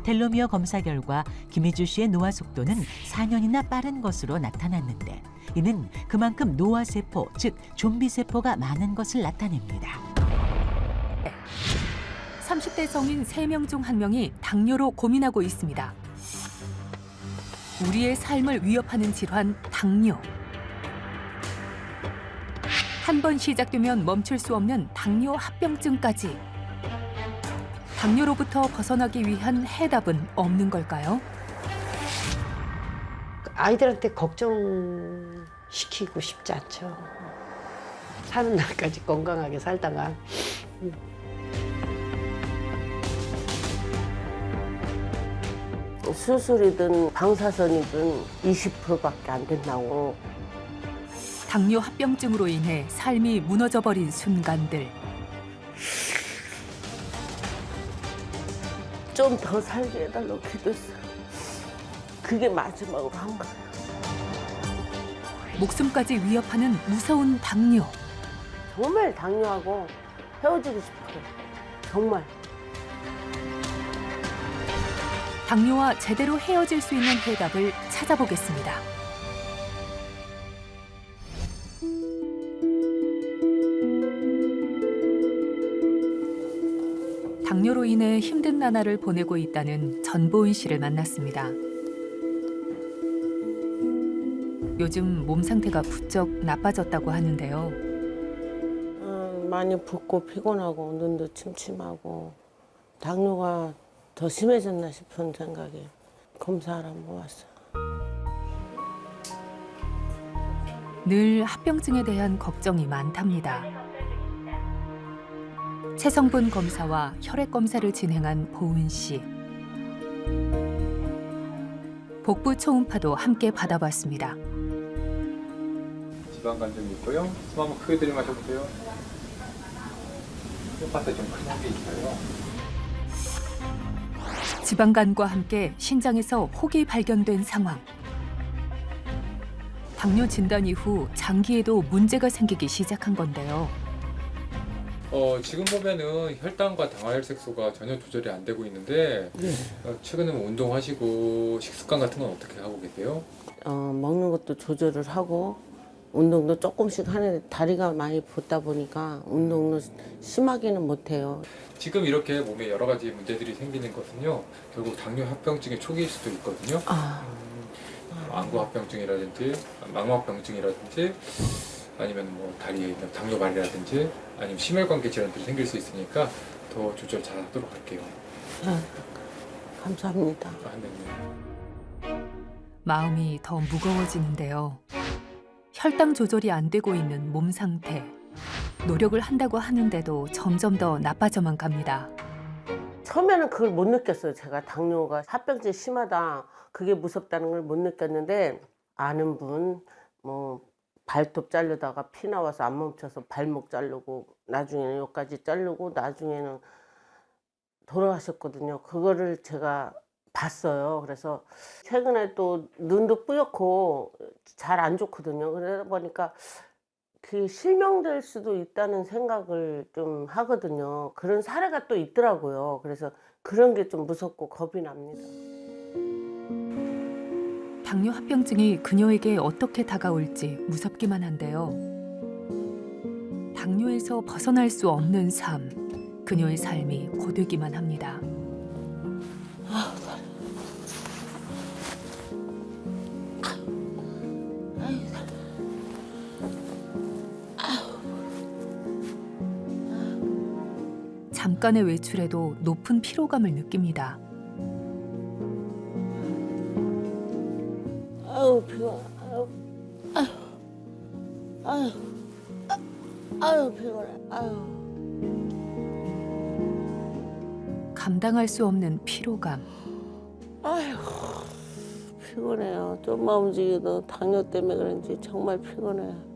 텔로미어 검사 결과 김희주 씨의 노화 속도는 4년이나 빠른 것으로 나타났는데 이는 그만큼 노화세포, 즉 좀비세포가 많은 것을 나타냅니다. 30대 성인 3명 중 1명이 당뇨로 고민하고 있습니다. 우리의 삶을 위협하는 질환, 당뇨. 한 번 시작되면 멈출 수 없는 당뇨 합병증까지. 당뇨로부터 벗어나기 위한 해답은 없는 걸까요? 아이들한테 걱정시키고 싶지 않죠. 사는 날까지 건강하게 살다가. 수술이든 방사선이든 20%밖에 안 된다고. 당뇨 합병증으로 인해 삶이 무너져버린 순간들. 좀 더 살게 해달라고 기도했어요. 그게 마지막으로 한 거예요. 목숨까지 위협하는 무서운 당뇨. 정말 당뇨하고 헤어지고 싶어요. 정말. 당뇨와 제대로 헤어질 수 있는 해답을 찾아보겠습니다. 당뇨로 인해 힘든 나날을 보내고 있다는 전보은 씨를 만났습니다. 요즘 몸 상태가 부쩍 나빠졌다고 하는데요. 많이 붓고 피곤하고 눈도 침침하고 당뇨가 더 심해졌나 싶은 생각에 검사하러 한번 왔어요. 늘 합병증에 대한 걱정이 많답니다. 체성분 검사와 혈액 검사를 진행한 보은 씨. 복부 초음파도 함께 받아봤습니다. 지방 간증이 있고요. 숨 한번 크게 들이마셔보세요. 뼈파에 좀 큰 게 있어요. 지방간과 함께 신장에서 혹이 발견된 상황. 당뇨 진단 이후 장기에도 문제가 생기기 시작한 건데요. 지금 보면은 혈당과 당화혈색소가 전혀 조절이 안 되고 있는데 최근에 뭐 운동하시고 식습관 같은 건 어떻게 하고 계세요? 먹는 것도 조절을 하고 운동도 조금씩 하는데 다리가 많이 붓다 보니까 운동을 심하게는 못해요. 지금 이렇게 몸에 여러 가지 문제들이 생기는 것은요, 결국 당뇨 합병증의 초기일 수도 있거든요. 안구합병증이라든지 망막병증이라든지 아니면 뭐 다리에 있는 당뇨발이라든지 아니면 심혈관계 질환들이 생길 수 있으니까 더 조절 잘 하도록 할게요. 감사합니다. 마음이 더 무거워지는데요. 혈당 조절이 안 되고 있는 몸 상태. 노력을 한다고 하는데도 점점 더 나빠져만 갑니다. 처음에는 그걸 못 느꼈어요. 제가 당뇨가 합병증이 심하다. 그게 무섭다는 걸 못 느꼈는데 아는 분 뭐 발톱 자르다가 피 나와서 안 멈춰서 발목 자르고 나중에는 여기까지 자르고 나중에는 돌아가셨거든요. 그거를 제가 봤어요. 그래서 최근에 또 눈도 뿌옇고 잘 안 좋거든요. 그러다 보니까 그게 실명될 수도 있다는 생각을 좀 하거든요. 그런 사례가 또 있더라고요. 그래서 그런 게 좀 무섭고 겁이 납니다. 당뇨 합병증이 그녀에게 어떻게 다가올지 무섭기만 한데요. 당뇨에서 벗어날 수 없는 삶, 그녀의 삶이 고되기만 합니다. 잠깐의 외출에도 높은 피로감을 느낍니다. 아유 피곤해. 아유 피곤해. 아유. 감당할 수 없는 피로감. 아유 피곤해요. 좀만 움직여도 당뇨 때문에 그런지 정말 피곤해요.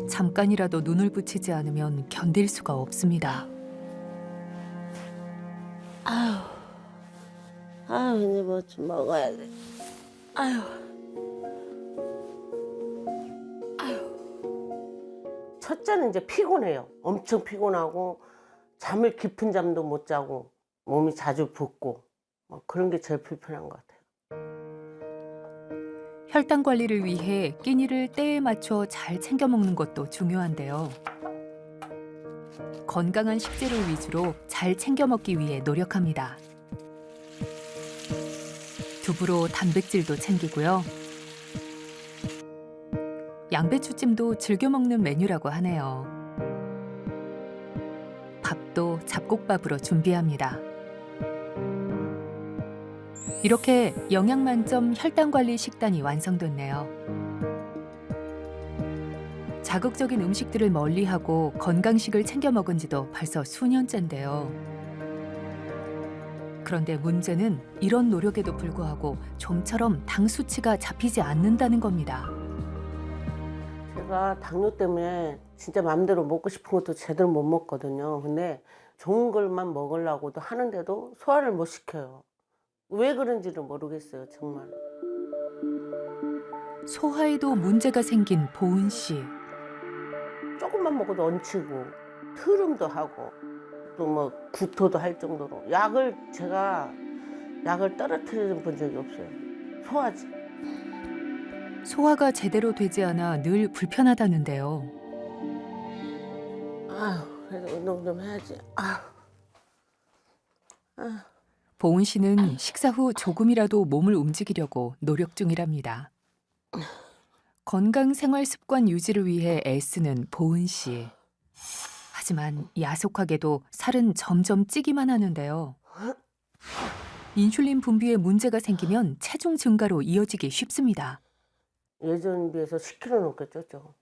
잠깐이라도 눈을 붙이지 않으면 견딜 수가 없습니다. 아유 이제 뭐 좀 먹어야 돼. 아유. 첫째는 이제 피곤해요. 엄청 피곤하고 잠을 깊은 잠도 못 자고 몸이 자주 붓고 그런 게 제일 불편한 것 같아요. 혈당 관리를 위해 끼니를 때에 맞춰 잘 챙겨 먹는 것도 중요한데요. 건강한 식재료 위주로 잘 챙겨 먹기 위해 노력합니다. 두부로 단백질도 챙기고요. 양배추찜도 즐겨 먹는 메뉴라고 하네요. 밥도 잡곡밥으로 준비합니다. 이렇게 영양 만점 혈당 관리 식단이 완성됐네요. 자극적인 음식들을 멀리하고 건강식을 챙겨 먹은 지도 벌써 수년째인데요. 그런데 문제는 이런 노력에도 불구하고 좀처럼 당 수치가 잡히지 않는다는 겁니다. 제가 당뇨 때문에 진짜 마음대로 먹고 싶은 것도 제대로 못 먹거든요. 근데 좋은 걸만 먹으려고도 하는데도 소화를 못 시켜요. 왜 그런지를 모르겠어요, 정말. 소화에도 문제가 생긴 보은 씨. 조금만 먹어도 얹히고 트름도 하고 또 뭐 구토도 할 정도로 제가 약을 떨어뜨리는 본 적이 없어요. 소화지. 소화가 제대로 되지 않아 늘 불편하다는데요. 그래도 운동 좀 해야지. 보은 씨는 식사 후 조금이라도 몸을 움직이려고 노력 중이랍니다. 건강 생활 습관 유지를 위해 애쓰는 보은 씨. 하지만 야속하게도 살은 점점 찌기만 하는데요. 인슐린 분비에 문제가 생기면 체중 증가로 이어지기 쉽습니다. 예전 비해서 10kg 넘게 쪘죠.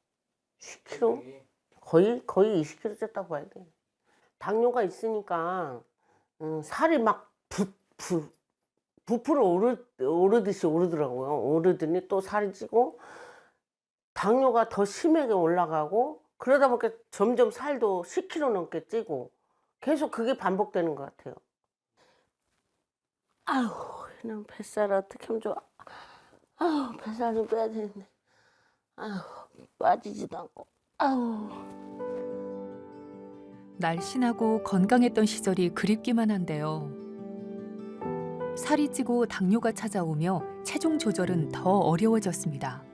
10kg? 거의 20kg 쪘다고 봐야 돼. 당뇨가 있으니까 살이 막 부풀어 오르듯이 오르더라고요. 오르더니 또 살이 찌고 당뇨가 더 심하게 올라가고 그러다 보니까 점점 살도 10kg 넘게 찌고 계속 그게 반복되는 것 같아요. 아유 그냥 뱃살 어떻게 하면 좋아. 아우, 뱃살 좀 빼야 되는데. 아우, 빠지지도 않고. 아우. 날씬하고 건강했던 시절이 그립기만 한데요. 살이 찌고 당뇨가 찾아오며 체중 조절은 더 어려워졌습니다.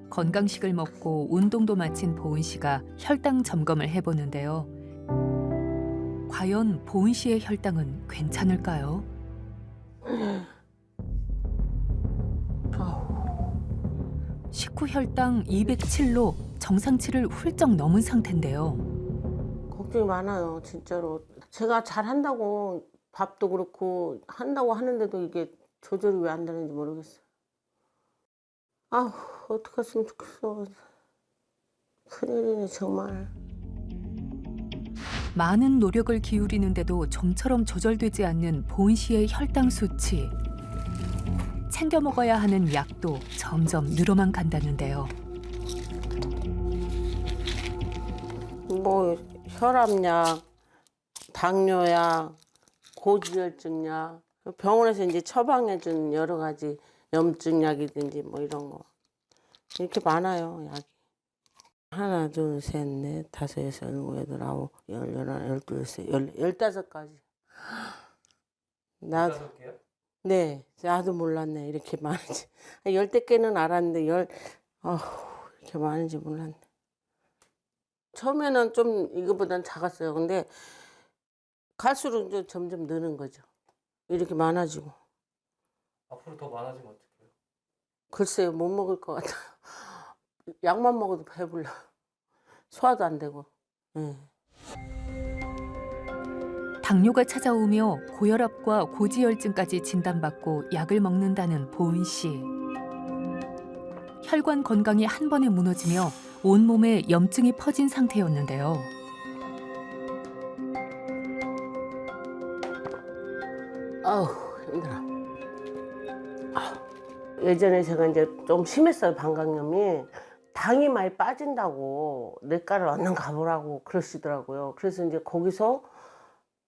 건강식을 먹고 운동도 마친 보은 씨가 혈당 점검을 해보는데요. 과연 보은 씨의 혈당은 괜찮을까요? 식후 혈당 207로 정상치를 훌쩍 넘은 상태인데요. 걱정이 많아요, 진짜로. 제가 잘 한다고 밥도 그렇고 한다고 하는데도 이게 조절이 왜 안 되는지 모르겠어요. 아우, 어떡했으면 좋겠어. 큰일이네, 정말. 많은 노력을 기울이는데도 좀처럼 조절되지 않는 보은 씨의 혈당 수치. 챙겨 먹어야 하는 약도 점점 늘어만 간다는데요. 뭐 혈압약, 당뇨약, 고지혈증약, 병원에서 이제 처방해준 여러 가지 염증약이든지 뭐 이런 거 이렇게 많아요, 약이. 하나, 둘, 셋, 넷, 다섯, 여섯, 일곱, 여덟, 아홉, 열, 열하나, 열둘, 열셋, 15가지. 나도. 15개요? 네, 나도 몰랐네, 이렇게 많은지. 10개는 알았는데 이렇게 많은지 몰랐네. 처음에는 좀 이거보단 작았어요. 근데 갈수록 이제 점점 느는 거죠. 이렇게 많아지고. 앞으로 더 많아지면 어떡해요? 글쎄요, 못 먹을 것 같아요. 약만 먹어도 배불러. 소화도 안 되고. 네. 당뇨가 찾아오며 고혈압과 고지혈증까지 진단받고 약을 먹는다는 보은 씨. 혈관 건강이 한 번에 무너지며 온몸에 염증이 퍼진 상태였는데요. 아우, 힘들어. 예전에 제가 이제 좀 심했어요, 방광염이. 당이 많이 빠진다고 내과를 얼른 가보라고 그러시더라고요. 그래서 이제 거기서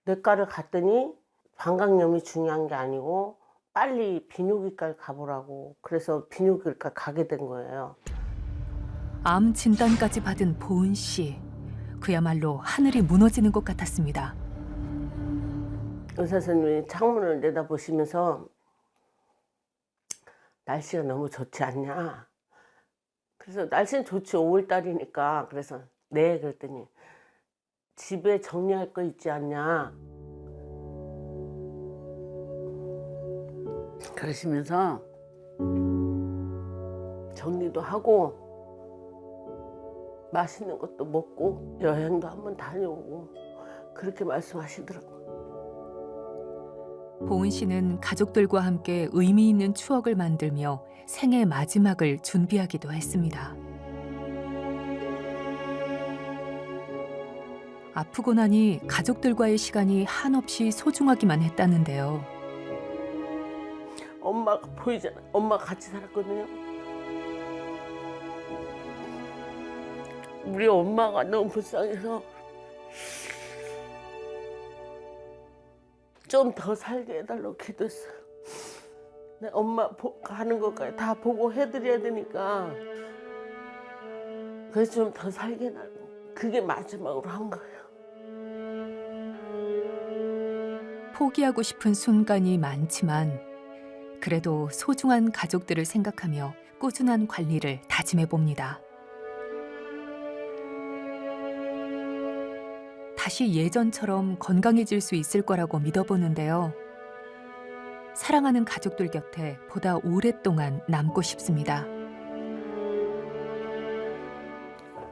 내과를 갔더니 방광염이 중요한 게 아니고 빨리 비뇨기과를 가보라고. 그래서 비뇨기과 가게 된 거예요. 암 진단까지 받은 보은 씨. 그야말로 하늘이 무너지는 것 같았습니다. 의사 선생님이 창문을 내다보시면서 날씨가 너무 좋지 않냐. 그래서 날씨는 좋지, 5월달이니까. 그래서 네, 그랬더니 집에 정리할 거 있지 않냐. 그러시면서 정리도 하고 맛있는 것도 먹고 여행도 한번 다녀오고 그렇게 말씀하시더라고요. 보은 씨는 가족들과 함께 의미 있는 추억을 만들며 생애 마지막을 준비하기도 했습니다. 아프고 나니 가족들과의 시간이 한없이 소중하기만 했다는데요. 엄마가 보이잖아. 엄마가 같이 살았거든요. 우리 엄마가 너무 불쌍해서 좀 더 살게 해달라고 기도했어요. 내 엄마 가는 것까지 다 보고 해드려야 되니까 그래서 좀 더 살게 해달라고. 그게 마지막으로 한 거예요. 포기하고 싶은 순간이 많지만 그래도 소중한 가족들을 생각하며 꾸준한 관리를 다짐해 봅니다. 다시 예전처럼 건강해질 수 있을 거라고 믿어보는데요. 사랑하는 가족들 곁에 보다 오랫동안 남고 싶습니다.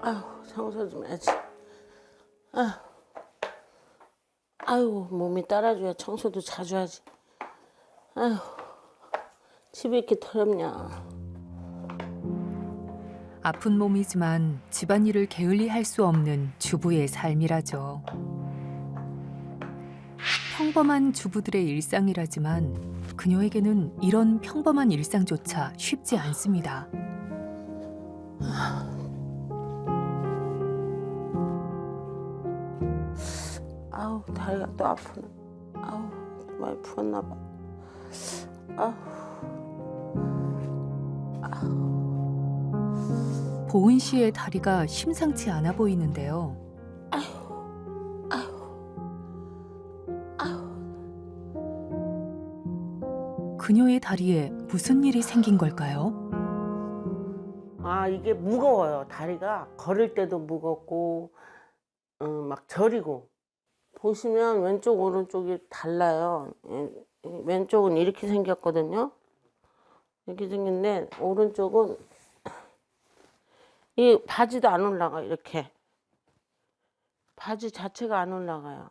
아유, 청소 좀 해야지. 아유, 몸이 따라줘야 청소도 자주 하지. 아유, 집이 이렇게 더럽냐. 아픈 몸이지만 집안일을 게을리 할 수 없는 주부의 삶이라죠. 평범한 주부들의 일상이라지만 그녀에게는 이런 평범한 일상조차 쉽지 않습니다. 아우, 다리가 또 아프네. 아우, 많이 부었나 봐. 아우. 보은 씨의 다리가 심상치 않아 보이는데요. 그녀의 다리에 무슨 일이 생긴 걸까요? 아, 이게 무거워요. 다리가 걸을 때도 무겁고 막 저리고. 보시면 왼쪽 오른쪽이 달라요. 왼쪽은 이렇게 생겼거든요. 이렇게 생겼는데 오른쪽은 이 바지도 안 올라가. 이렇게 바지 자체가 안 올라가요.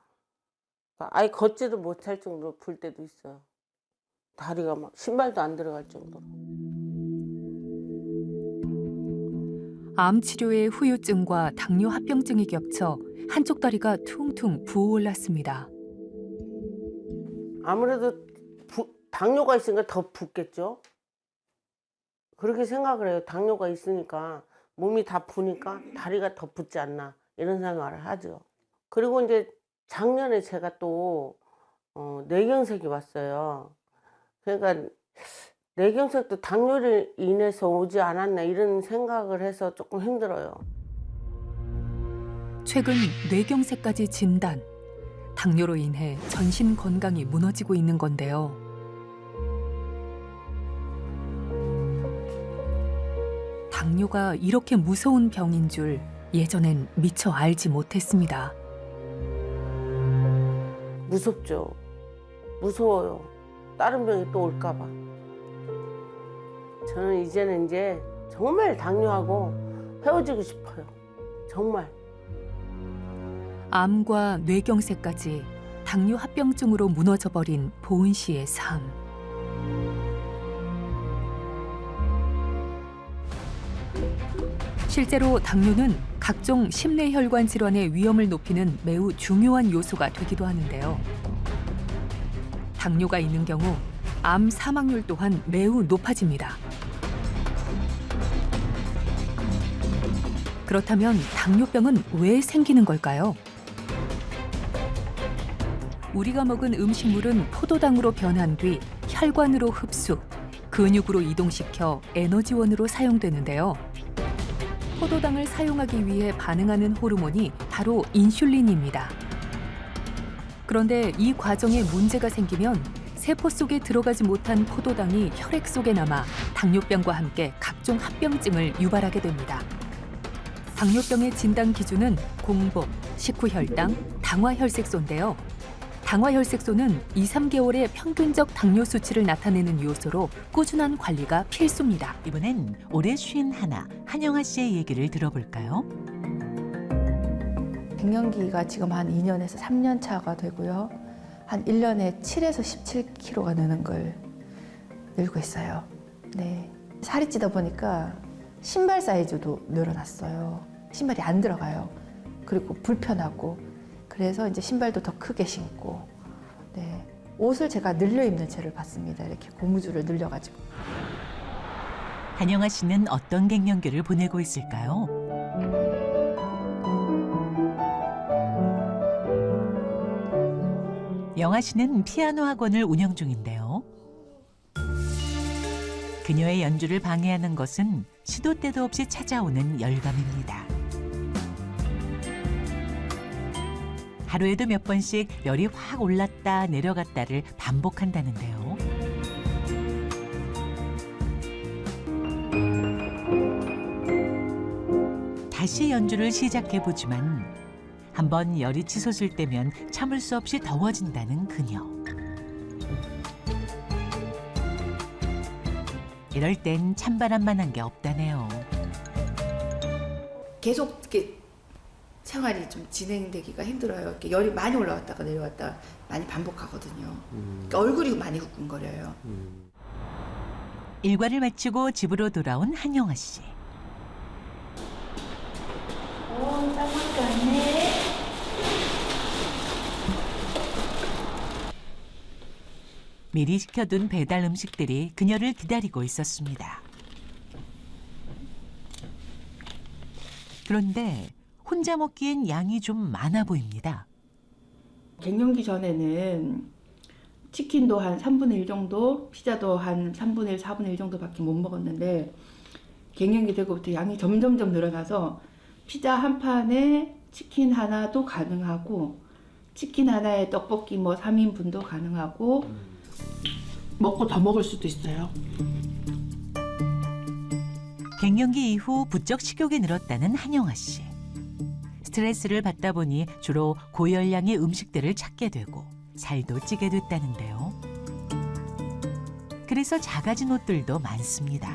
아예 걷지도 못할 정도로 불 때도 있어요. 다리가 막 신발도 안 들어갈 정도로. 암 치료의 후유증과 당뇨 합병증이 겹쳐 한쪽 다리가 퉁퉁 부어올랐습니다. 아무래도 당뇨가 있으니까 더 붓겠죠. 그렇게 생각을 해요. 당뇨가 있으니까 몸이 다 부니까 다리가 더 붓지 않나 이런 생각을 하죠. 그리고 이제 작년에 제가 또 뇌경색이 왔어요. 그러니까 뇌경색도 당뇨를 인해서 오지 않았나 이런 생각을 해서 조금 힘들어요. 최근 뇌경색까지 진단. 당뇨로 인해 전신 건강이 무너지고 있는 건데요. 당뇨가 이렇게 무서운 병인 줄 예전엔 미처 알지 못했습니다. 무섭죠. 무서워요. 다른 병이 또 올까 봐. 저는 이제는 이제 정말 당뇨하고 헤어지고 싶어요. 정말. 암과 뇌경색까지 당뇨 합병증으로 무너져버린 보은 씨의 삶. 실제로 당뇨는 각종 심뇌혈관 질환의 위험을 높이는 매우 중요한 요소가 되기도 하는데요. 당뇨가 있는 경우 암 사망률 또한 매우 높아집니다. 그렇다면 당뇨병은 왜 생기는 걸까요? 우리가 먹은 음식물은 포도당으로 변한 뒤 혈관으로 흡수, 근육으로 이동시켜 에너지원으로 사용되는데요. 포도당을 사용하기 위해 반응하는 호르몬이 바로 인슐린입니다. 그런데 이 과정에 문제가 생기면 세포 속에 들어가지 못한 포도당이 혈액 속에 남아 당뇨병과 함께 각종 합병증을 유발하게 됩니다. 당뇨병의 진단 기준은 공복, 식후혈당, 당화혈색소인데요. 당화혈색소는 2, 3개월의 평균적 당뇨 수치를 나타내는 요소로 꾸준한 관리가 필수입니다. 이번엔 올해 51 한영아 씨의 얘기를 들어볼까요? 갱년기가 지금 한 2년에서 3년 차가 되고요. 한 1년에 7에서 17kg가 느는 걸 늘고 있어요. 네. 살이 찌다 보니까 신발 사이즈도 늘어났어요. 신발이 안 들어가요. 그리고 불편하고 그래서 이제 신발도 더 크게 신고, 네. 옷을 제가 늘려 입는 채를 봤습니다. 이렇게 고무줄을 늘려가지고. 한영아 씨는 어떤 갱년기를 보내고 있을까요? 영아 씨는 피아노 학원을 운영 중인데요. 그녀의 연주를 방해하는 것은 시도 때도 없이 찾아오는 열감입니다. 하루에도 몇 번씩 열이 확 올랐다 내려갔다를 반복한다는데요. 다시 연주를 시작해보지만 한번 열이 치솟을 때면 참을 수 없이 더워진다는 그녀. 이럴 땐 찬바람만 한 게 없다네요. 계속 이렇게 생활이 좀 진행되기가 힘들어요. 이렇게 열이 많이 올라왔다가 내려왔다가 많이 반복하거든요. 그러니까 얼굴이 많이 후끈거려요. 일과를 마치고 집으로 돌아온 한영아 씨. 딱 맞게 왔네. 미리 시켜둔 배달 음식들이 그녀를 기다리고 있었습니다. 그런데 혼자 먹기엔 양이 좀 많아 보입니다. 갱년기 전에는 치킨도 한 3분의 1 정도, 피자도 한 3분의 1, 4분의 1 정도밖에 못 먹었는데 갱년기 되고부터 양이 점점점 늘어나서 피자 한 판에 치킨 하나도 가능하고 치킨 하나에 떡볶이 뭐 3인분도 가능하고 먹고 더 먹을 수도 있어요. 갱년기 이후 부쩍 식욕이 늘었다는 한영아 씨. 스트레스를 받다 보니 주로 고열량의 음식들을 찾게 되고 살도 찌게 됐다는데요. 그래서 작아진 옷들도 많습니다.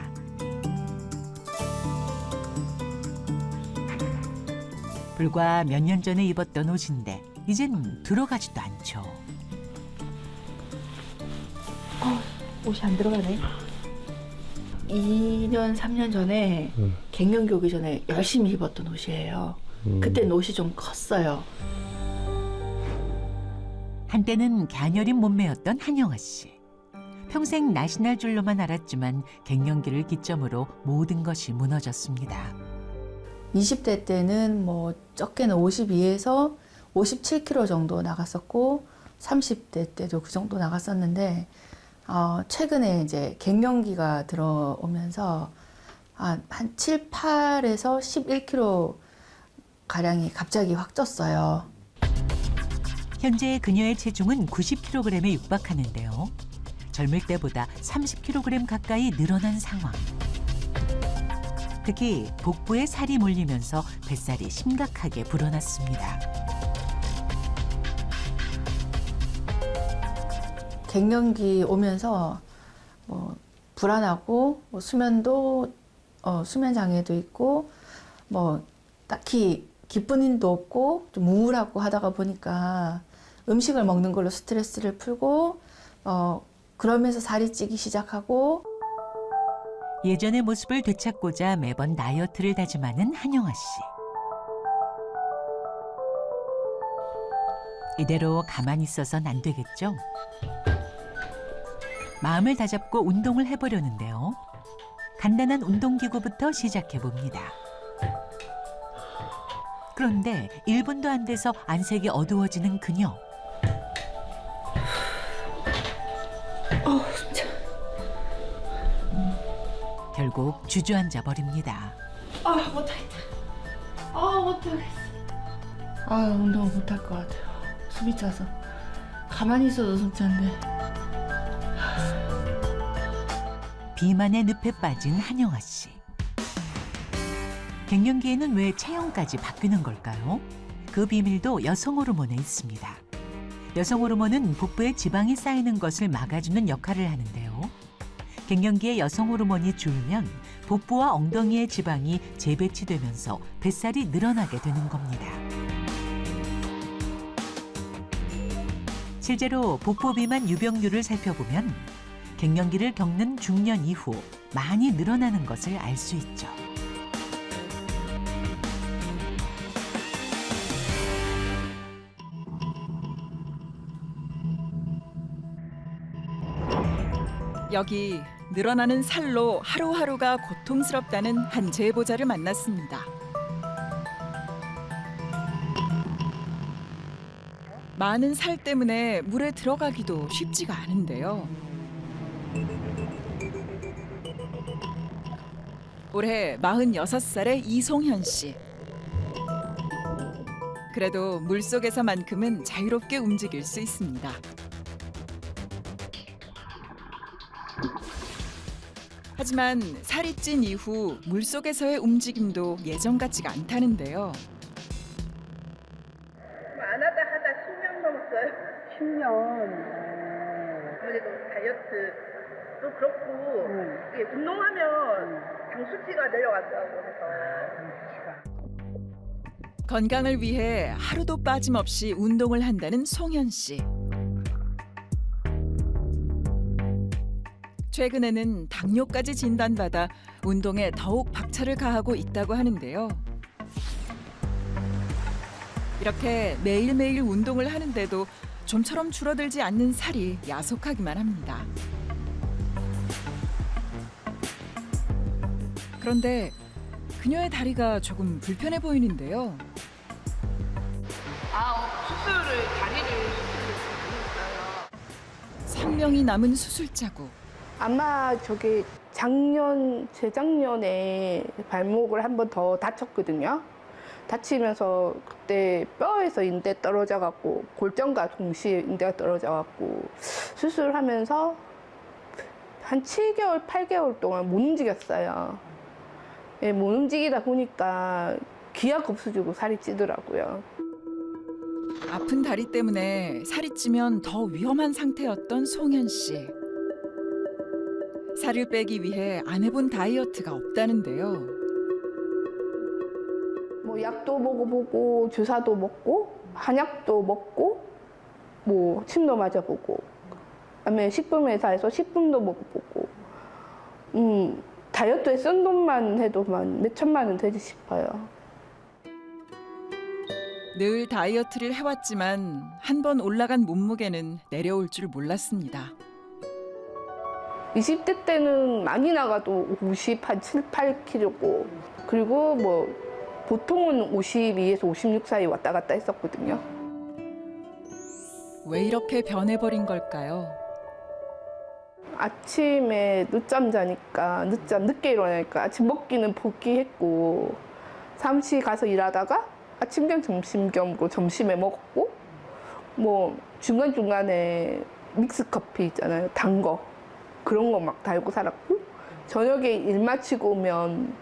불과 몇 년 전에 입었던 옷인데 이젠 들어가지도 않죠. 옷이 안 들어가네. 2년, 3년 전에 갱년기 오기 전에 열심히 입었던 옷이에요. 그때는 옷이 좀 컸어요. 한때는 갸녀린 몸매였던 한영아 씨. 평생 날씬할 줄로만 알았지만 갱년기를 기점으로 모든 것이 무너졌습니다. 20대 때는 뭐 적게는 52에서 57kg 정도 나갔었고 30대 때도 그 정도 나갔었는데 최근에 이제 갱년기가 들어오면서 한 7, 8에서 11kg 가량이 갑자기 확 쪘어요. 현재 그녀의 체중은 90kg에 육박하는데요. 젊을 때보다 30kg 가까이 늘어난 상황. 특히 복부에 살이 몰리면서 뱃살이 심각하게 불어났습니다. 갱년기 오면서 뭐 불안하고 뭐 수면도 수면 장애도 있고 뭐 딱히 기쁜 일도 없고 좀 우울하고 하다가 보니까 음식을 먹는 걸로 스트레스를 풀고 그러면서 살이 찌기 시작하고 예전의 모습을 되찾고자 매번 다이어트를 다짐하는 한영아 씨. 이대로 가만히 있어선 안 되겠죠? 마음을 다잡고 운동을 해보려는데요. 간단한 운동기구부터 시작해봅니다. 그런데 1분도 안 돼서 안색이 어두워지는 그녀. 진짜. 결국 주저앉아 버립니다. 못하겠다. 못하겠어. 운동을 못할 것 같아요. 숨이 차서. 가만히 있어도 숨 찬데. 비만의 늪에 빠진 한영아 씨. 갱년기에는 왜 체형까지 바뀌는 걸까요? 그 비밀도 여성 호르몬에 있습니다. 여성 호르몬은 복부에 지방이 쌓이는 것을 막아주는 역할을 하는데요. 갱년기에 여성 호르몬이 줄면 복부와 엉덩이의 지방이 재배치되면서 뱃살이 늘어나게 되는 겁니다. 실제로 복부 비만 유병률을 살펴보면 갱년기를 겪는 중년 이후 많이 늘어나는 것을 알 수 있죠. 여기 늘어나는 살로 하루하루가 고통스럽다는 한 제보자를 만났습니다. 많은 살 때문에 물에 들어가기도 쉽지가 않은데요. 올해 46살의 이송현 씨. 그래도 물속에서만큼은 자유롭게 움직일 수 있습니다. 하지만 살이 찐 이후 물속에서의 움직임도 예전 같지가 않다는데요. 안 하다 10년 넘었어요. 10년. 아무래도 다이어트도 그렇고 이게 운동하면 당 수치가 내려간다고 해서. 건강을 위해 하루도 빠짐없이 운동을 한다는 송현 씨. 최근에는 당뇨까지 진단받아 운동에 더욱 박차를 가하고 있다고 하는데요. 이렇게 매일매일 운동을 하는데도 좀처럼 줄어들지 않는 살이 야속하기만 합니다. 그런데 그녀의 다리가 조금 불편해 보이는데요. 수술을 다리를 수술을 했어요. 생명이 남은 수술 자국. 아마 저기 재작년에 발목을 한 번 더 다쳤거든요. 다치면서 그때 뼈에서 인대 떨어져 갖고 골전과 동시에 인대가 떨어져 갖고 수술하면서 한 7개월, 8개월 동안 못 움직였어요. 예, 못 움직이다 보니까 기약 없어지고 살이 찌더라고요. 아픈 다리 때문에 살이 찌면 더 위험한 상태였던 송현 씨. 살을 빼기 위해 안 해본 다이어트가 없다는데요. 뭐 약도 먹어보고 주사도 먹고 한약도 먹고 뭐 침도 맞아보고 그다음에 식품회사에서 식품도 먹어보고 다이어트에 쓴 돈만 해도 몇 천만 원 되지 싶어요. 늘 다이어트를 해왔지만 한 번 올라간 몸무게는 내려올 줄 몰랐습니다. 20대 때는 많이 나가도 50, 한 7, 8kg고 그리고 뭐 보통은 52에서 56 사이 왔다 갔다 했었거든요. 왜 이렇게 변해버린 걸까요? 아침에 늦잠 자니까 늦게 일어나니까 아침 먹기는 포기했고 사무실 가서 일하다가 아침 겸 점심 겸 점심에 먹었고 뭐 중간중간에 믹스커피 있잖아요. 단 거 그런 거 막 달고 살았고 저녁에 일 마치고 오면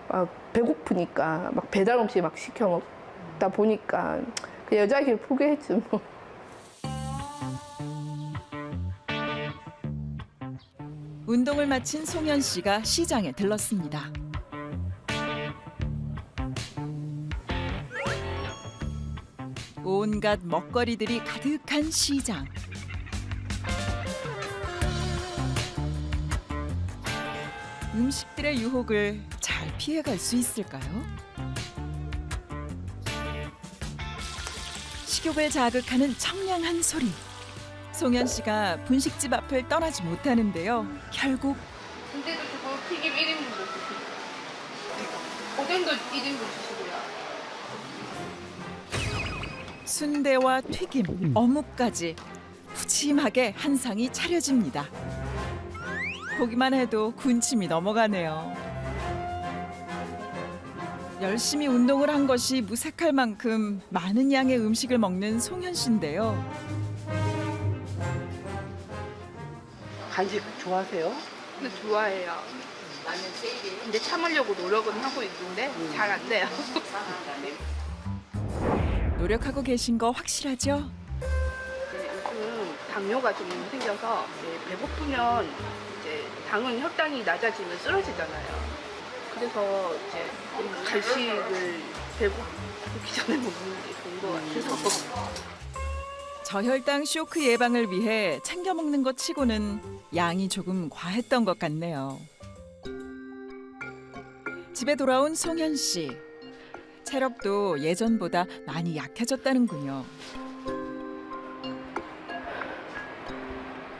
막 배고프니까 막 배달 음식 막 시켜 먹다 보니까 그 여자길 포기했지 뭐. 운동을 마친 송현 씨가 시장에 들렀습니다. 온갖 먹거리들이 가득한 시장. 음식들의 유혹을 잘 피해갈 수 있을까요? 식욕을 자극하는 청량한 소리. 송현 씨가 분식집 앞을 떠나지 못하는데요. 결국 근데도 저거 튀김 1인분도 주시고 오뎅도 1인분 주시고요. 순대와 튀김, 어묵까지 푸짐하게 한 상이 차려집니다. 보기만 해도 군침이 넘어가네요. 열심히 운동을 한 것이 무색할 만큼 많은 양의 음식을 먹는 송현 씨인데요. 간식 좋아하세요? 네, 좋아해요. 근데 참으려고 노력은 하고 있는데 잘 안 돼요. 노력하고 계신 거 확실하죠? 요즘 당뇨가 좀 생겨서 배고프면 이제 당은 혈당이 낮아지면 쓰러지잖아요. 그래서 이제 간식을 배고프기 전에 먹는 게 좋은 것 같아서. 저혈당 쇼크 예방을 위해 챙겨 먹는 것 치고는 양이 조금 과했던 것 같네요. 집에 돌아온 송현 씨. 체력도 예전보다 많이 약해졌다는군요.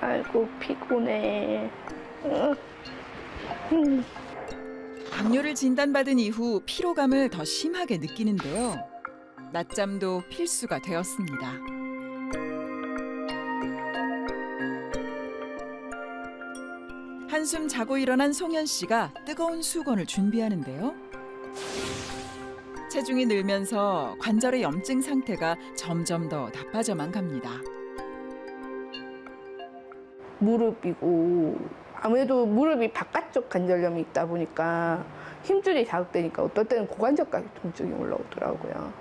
아이고 피곤해. 당뇨를 진단받은 이후 피로감을 더 심하게 느끼는데요. 낮잠도 필수가 되었습니다. 한숨 자고 일어난 송현 씨가 뜨거운 수건을 준비하는데요. 체중이 늘면서 관절의 염증 상태가 점점 더 나빠져만 갑니다. 무릎이고 아무래도 무릎이 바깥쪽 관절염이 있다 보니까 힘줄이 자극되니까 어떨 때는 고관절까지 통증이 올라오더라고요.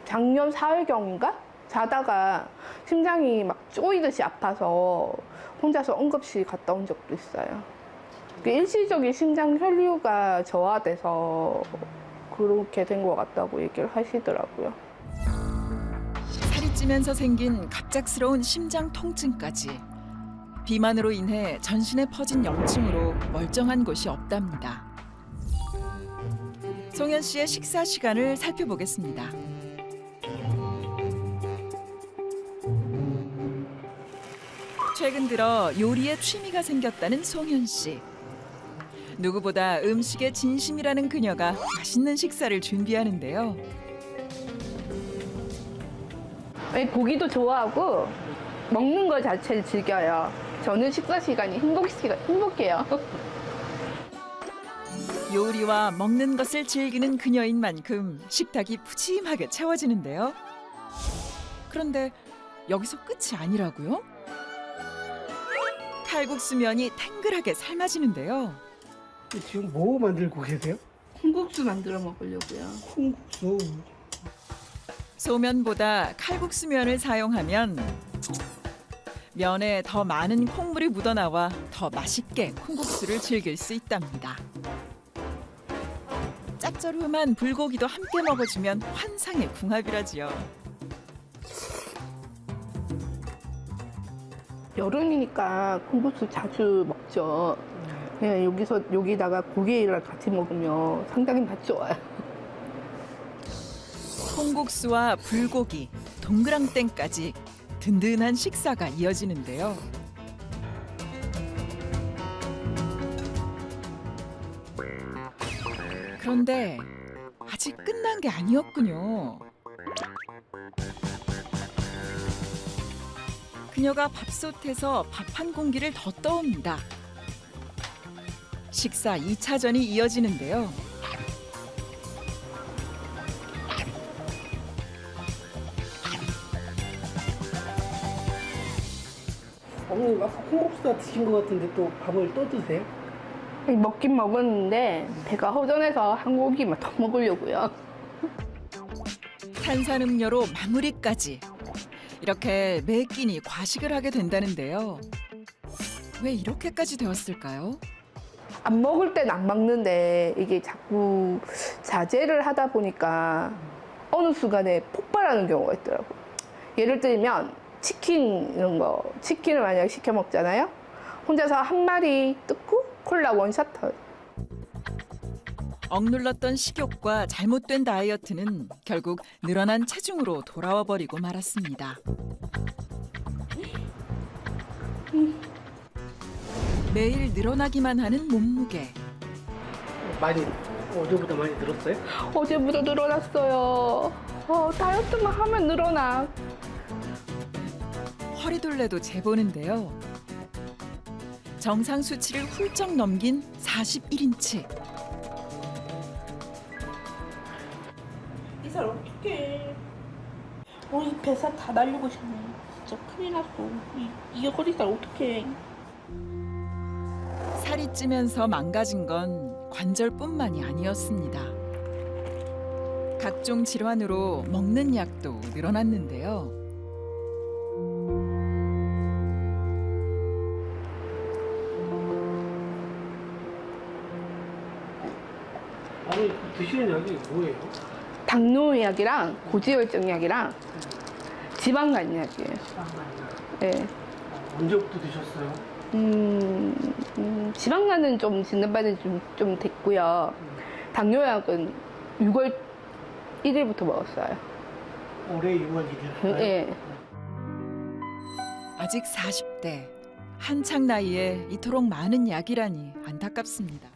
작년 4월경인가 자다가 심장이 막 쪼이듯이 아파서 혼자서 응급실 갔다 온 적도 있어요. 일시적인 심장 혈류가 저하돼서 그렇게 된 것 같다고 얘기를 하시더라고요. 살이 찌면서 생긴 갑작스러운 심장 통증까지. 비만으로 인해 전신에 퍼진 염증으로 멀쩡한 곳이 없답니다. 송현 씨의 식사 시간을 살펴보겠습니다. 최근 들어 요리에 취미가 생겼다는 송현 씨. 누구보다 음식에 진심이라는 그녀가 맛있는 식사를 준비하는데요. 고기도 좋아하고 먹는 거 자체를 즐겨요. 저는 식사 시간이 행복해요. 요리와 먹는 것을 즐기는 그녀인 만큼 식탁이 푸짐하게 채워지는데요. 그런데 여기서 끝이 아니라고요? 칼국수면이 탱글하게 삶아지는데요. 지금 뭐 만들고 계세요? 콩국수 만들어 먹으려고요. 콩국수. 소면보다 칼국수면을 사용하면 면에 더 많은 콩물이 묻어나와 더 맛있게 콩국수를 즐길 수 있답니다. 짭조름한 불고기도 함께 먹어주면 환상의 궁합이라지요. 여름이니까 콩국수 자주 먹죠. 네, 여기다가 고기랑 같이 먹으면 상당히 맛 좋아요. 콩국수와 불고기, 동그랑땡까지 든든한 식사가 이어지는데요. 그런데 아직 끝난 게 아니었군요. 그녀가 밥솥에서 밥 한 공기를 더 떠옵니다. 식사 2차전이 이어지는데요. 어머님 아까 콩국수 다 드신 것 같은데 또 밥을 또 드세요? 먹긴 먹었는데 배가 허전해서 한 고기만 더 먹으려고요. 탄산음료로 마무리까지. 이렇게 매 끼니 과식을 하게 된다는데요. 왜 이렇게까지 되었을까요? 안 먹을 땐 안 먹는데 이게 자꾸 자제를 하다 보니까 어느 순간에 폭발하는 경우가 있더라고요. 예를 들면 치킨 이런 거, 치킨을 만약에 시켜 먹잖아요. 혼자서 한 마리 뜯고 콜라 원샷 터요. 억눌렀던 식욕과 잘못된 다이어트는 결국 늘어난 체중으로 돌아와 버리고 말았습니다. 매일 늘어나기만 하는 몸무게. 많이 어제보다 많이 늘었어요? 어제보다 늘어났어요. 다이어트만 하면 늘어나. 허리둘레도 재보는데요. 정상 수치를 훌쩍 넘긴 41인치. 이 살 어떡해. 이 배살 다 날리고 싶네. 진짜 큰일 났어. 이 허리살 어떡해. 살이 찌면서 망가진 건 관절뿐만이 아니었습니다. 각종 질환으로 먹는 약도 늘어났는데요. 아니 드시는 약이 뭐예요? 당뇨약이랑 고지혈증약이랑 지방간 약이에요. 네. 언제부터 드셨어요? 지방간은 좀 진단받은 좀 됐고요. 당뇨약은 6월 1일부터 먹었어요. 올해 6월 1일? 네. 아직 40대, 한창 나이에 이토록 많은 약이라니 안타깝습니다.